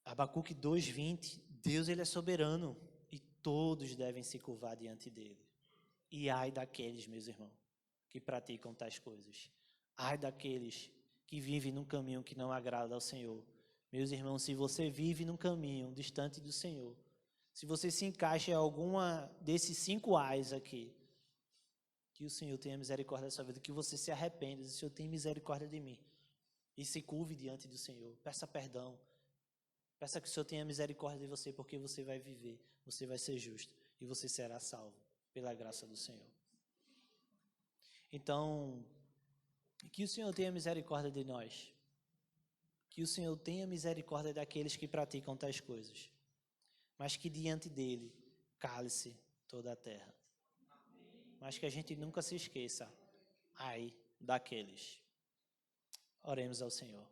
Abacuque 2:20, Deus ele é soberano e todos devem se curvar diante dele. E ai daqueles, meus irmãos, que praticam tais coisas. Ai daqueles que vivem num caminho que não agrada ao Senhor. Meus irmãos, se você vive num caminho distante do Senhor, se você se encaixa em alguma desses 5 ais aqui, que o Senhor tenha misericórdia da sua vida, que você se arrependa, o Senhor tem misericórdia de mim. E se curve diante do Senhor, peça perdão. Peça que o Senhor tenha misericórdia de você, porque você vai viver, você vai ser justo e você será salvo pela graça do Senhor. Então, que o Senhor tenha misericórdia de nós. Que o Senhor tenha misericórdia daqueles que praticam tais coisas. mas que diante dele cale-se toda a terra. Mas que a gente nunca se esqueça, ai daqueles. Oremos ao Senhor.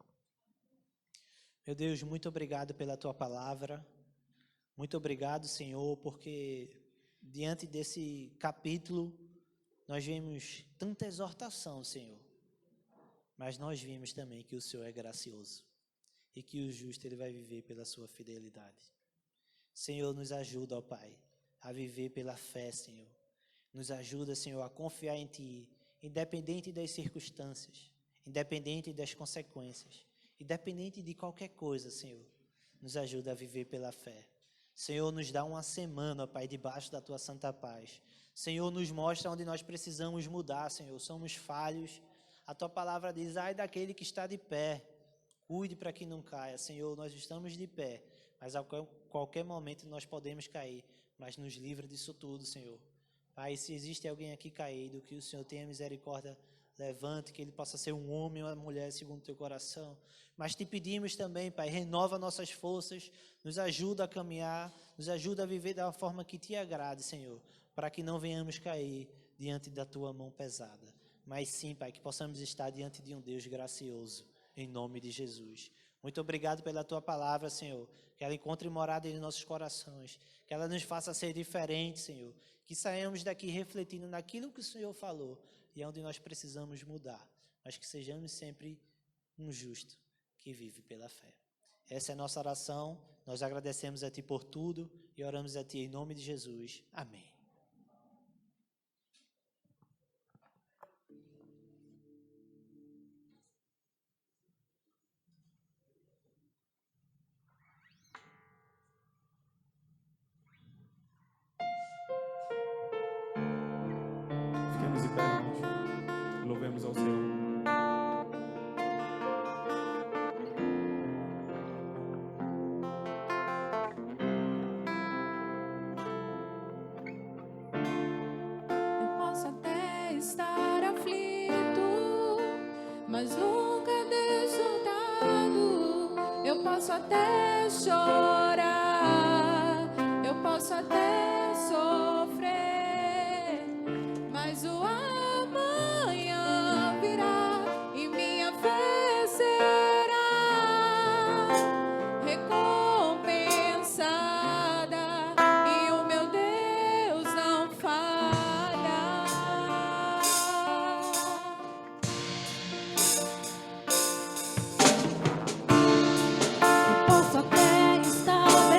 Meu Deus, muito obrigado pela tua palavra. Muito obrigado, Senhor, porque diante desse capítulo nós vimos tanta exortação, Senhor. Mas nós vimos também que o Senhor é gracioso e que o justo ele vai viver pela sua fidelidade. Senhor, nos ajuda, ó Pai, a viver pela fé, Senhor. Nos ajuda, Senhor, a confiar em Ti, independente das circunstâncias, independente das consequências, independente de qualquer coisa, Senhor. Nos ajuda a viver pela fé. Senhor, nos dá uma semana, ó Pai, debaixo da Tua santa paz. Senhor, nos mostra onde nós precisamos mudar, Senhor. Somos falhos. A Tua palavra diz, ai daquele que está de pé. Cuide para que não caia. Senhor, nós estamos de pé, mas a qualquer momento nós podemos cair. Mas nos livra disso tudo, Senhor. Pai, se existe alguém aqui caído, que o Senhor tenha misericórdia, levante, que ele possa ser um homem ou uma mulher segundo o Teu coração. Mas Te pedimos também, Pai, renova nossas forças, nos ajuda a caminhar, nos ajuda a viver da forma que Te agrade, Senhor, para que não venhamos cair diante da Tua mão pesada. Mas sim, Pai, que possamos estar diante de um Deus gracioso, em nome de Jesus. Muito obrigado pela Tua palavra, Senhor, que ela encontre morada em nossos corações, que ela nos faça ser diferentes, Senhor, que saiamos daqui refletindo naquilo que o Senhor falou e onde nós precisamos mudar, mas que sejamos sempre um justo que vive pela fé. Essa é a nossa oração, nós agradecemos a Ti por tudo e oramos a Ti em nome de Jesus. Amém. Fiquemos em pé, irmãos. Louvemos ao Senhor. Eu posso até estar aflito, mas nunca desordado. Eu posso até chorar, eu posso até sofrer, mas o amanhã virá e minha fé será recompensada e o meu Deus não falha. Eu posso até estar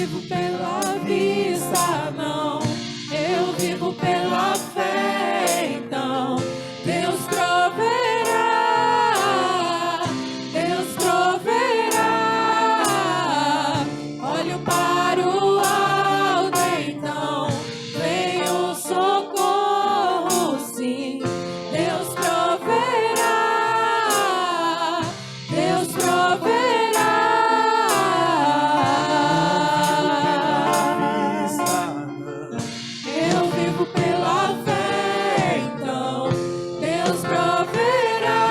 vivo pela vista, não. Eu vivo pela fé, então Deus proverá, Deus proverá. Olho para o alto, então vem o socorro, sim. Deus proverá, Deus proverá. Eu vivo pela fé, então Deus proverá,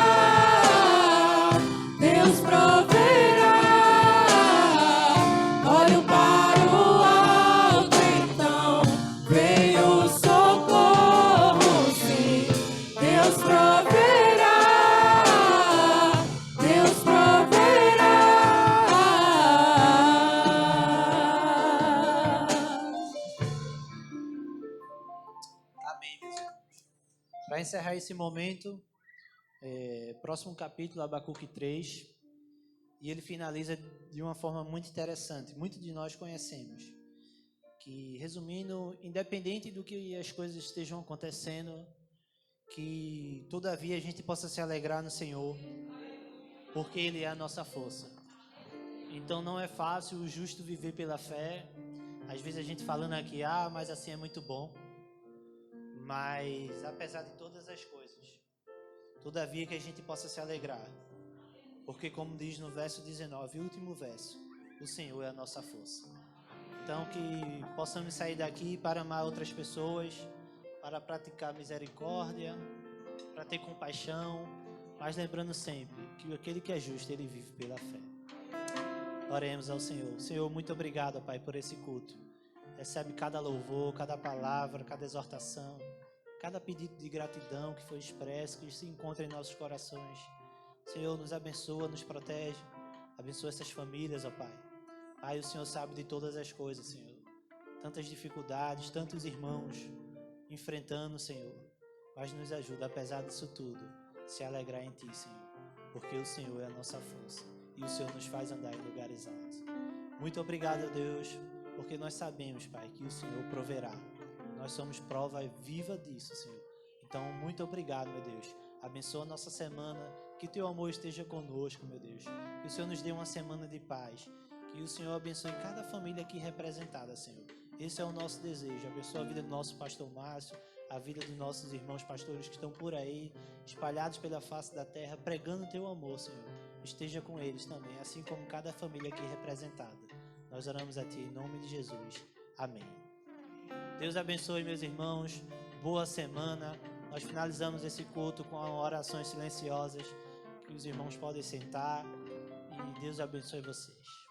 Deus proverá. Olho para o alto, então vem o socorro, sim. Deus proverá, Deus proverá. Amém, meus irmãos. Para encerrar esse momento, próximo capítulo, Abacuque 3, e ele finaliza de uma forma muito interessante. Muitos de nós conhecemos. Que, resumindo, independente do que as coisas estejam acontecendo, que todavia a gente possa se alegrar no Senhor, porque Ele é a nossa força. Então não é fácil o justo viver pela fé. Às vezes a gente falando aqui, mas assim é muito bom. Mas apesar de todas as coisas, todavia que a gente possa se alegrar. Porque como diz no verso 19, o último verso, o Senhor é a nossa força. Então que possamos sair daqui para amar outras pessoas, para praticar misericórdia, para ter compaixão, mas lembrando sempre que aquele que é justo, ele vive pela fé. Oremos ao Senhor. Senhor, muito obrigado, Pai, por esse culto. Recebe cada louvor, cada palavra, cada exortação, cada pedido de gratidão que foi expresso, que se encontra em nossos corações. Senhor, nos abençoa, nos protege, abençoa essas famílias, ó Pai. Pai, o Senhor sabe de todas as coisas, Senhor. Tantas dificuldades, tantos irmãos enfrentando, Senhor. Mas nos ajuda, apesar disso tudo, se alegrar em Ti, Senhor. Porque o Senhor é a nossa força e o Senhor nos faz andar em lugares altos. Muito obrigado, Deus, porque nós sabemos, Pai, que o Senhor proverá. Nós somos prova viva disso, Senhor. Então, muito obrigado, meu Deus. Abençoa a nossa semana, que Teu amor esteja conosco, meu Deus. Que o Senhor nos dê uma semana de paz. Que o Senhor abençoe cada família aqui representada, Senhor. Esse é o nosso desejo. Abençoa a vida do nosso pastor Márcio, a vida dos nossos irmãos pastores que estão por aí, espalhados pela face da terra, pregando Teu amor, Senhor. Esteja com eles também, assim como cada família aqui representada. Nós oramos a Ti em nome de Jesus. Amém. Deus abençoe, meus irmãos. Boa semana. Nós finalizamos esse culto com orações silenciosas que os irmãos podem sentar. E Deus abençoe vocês.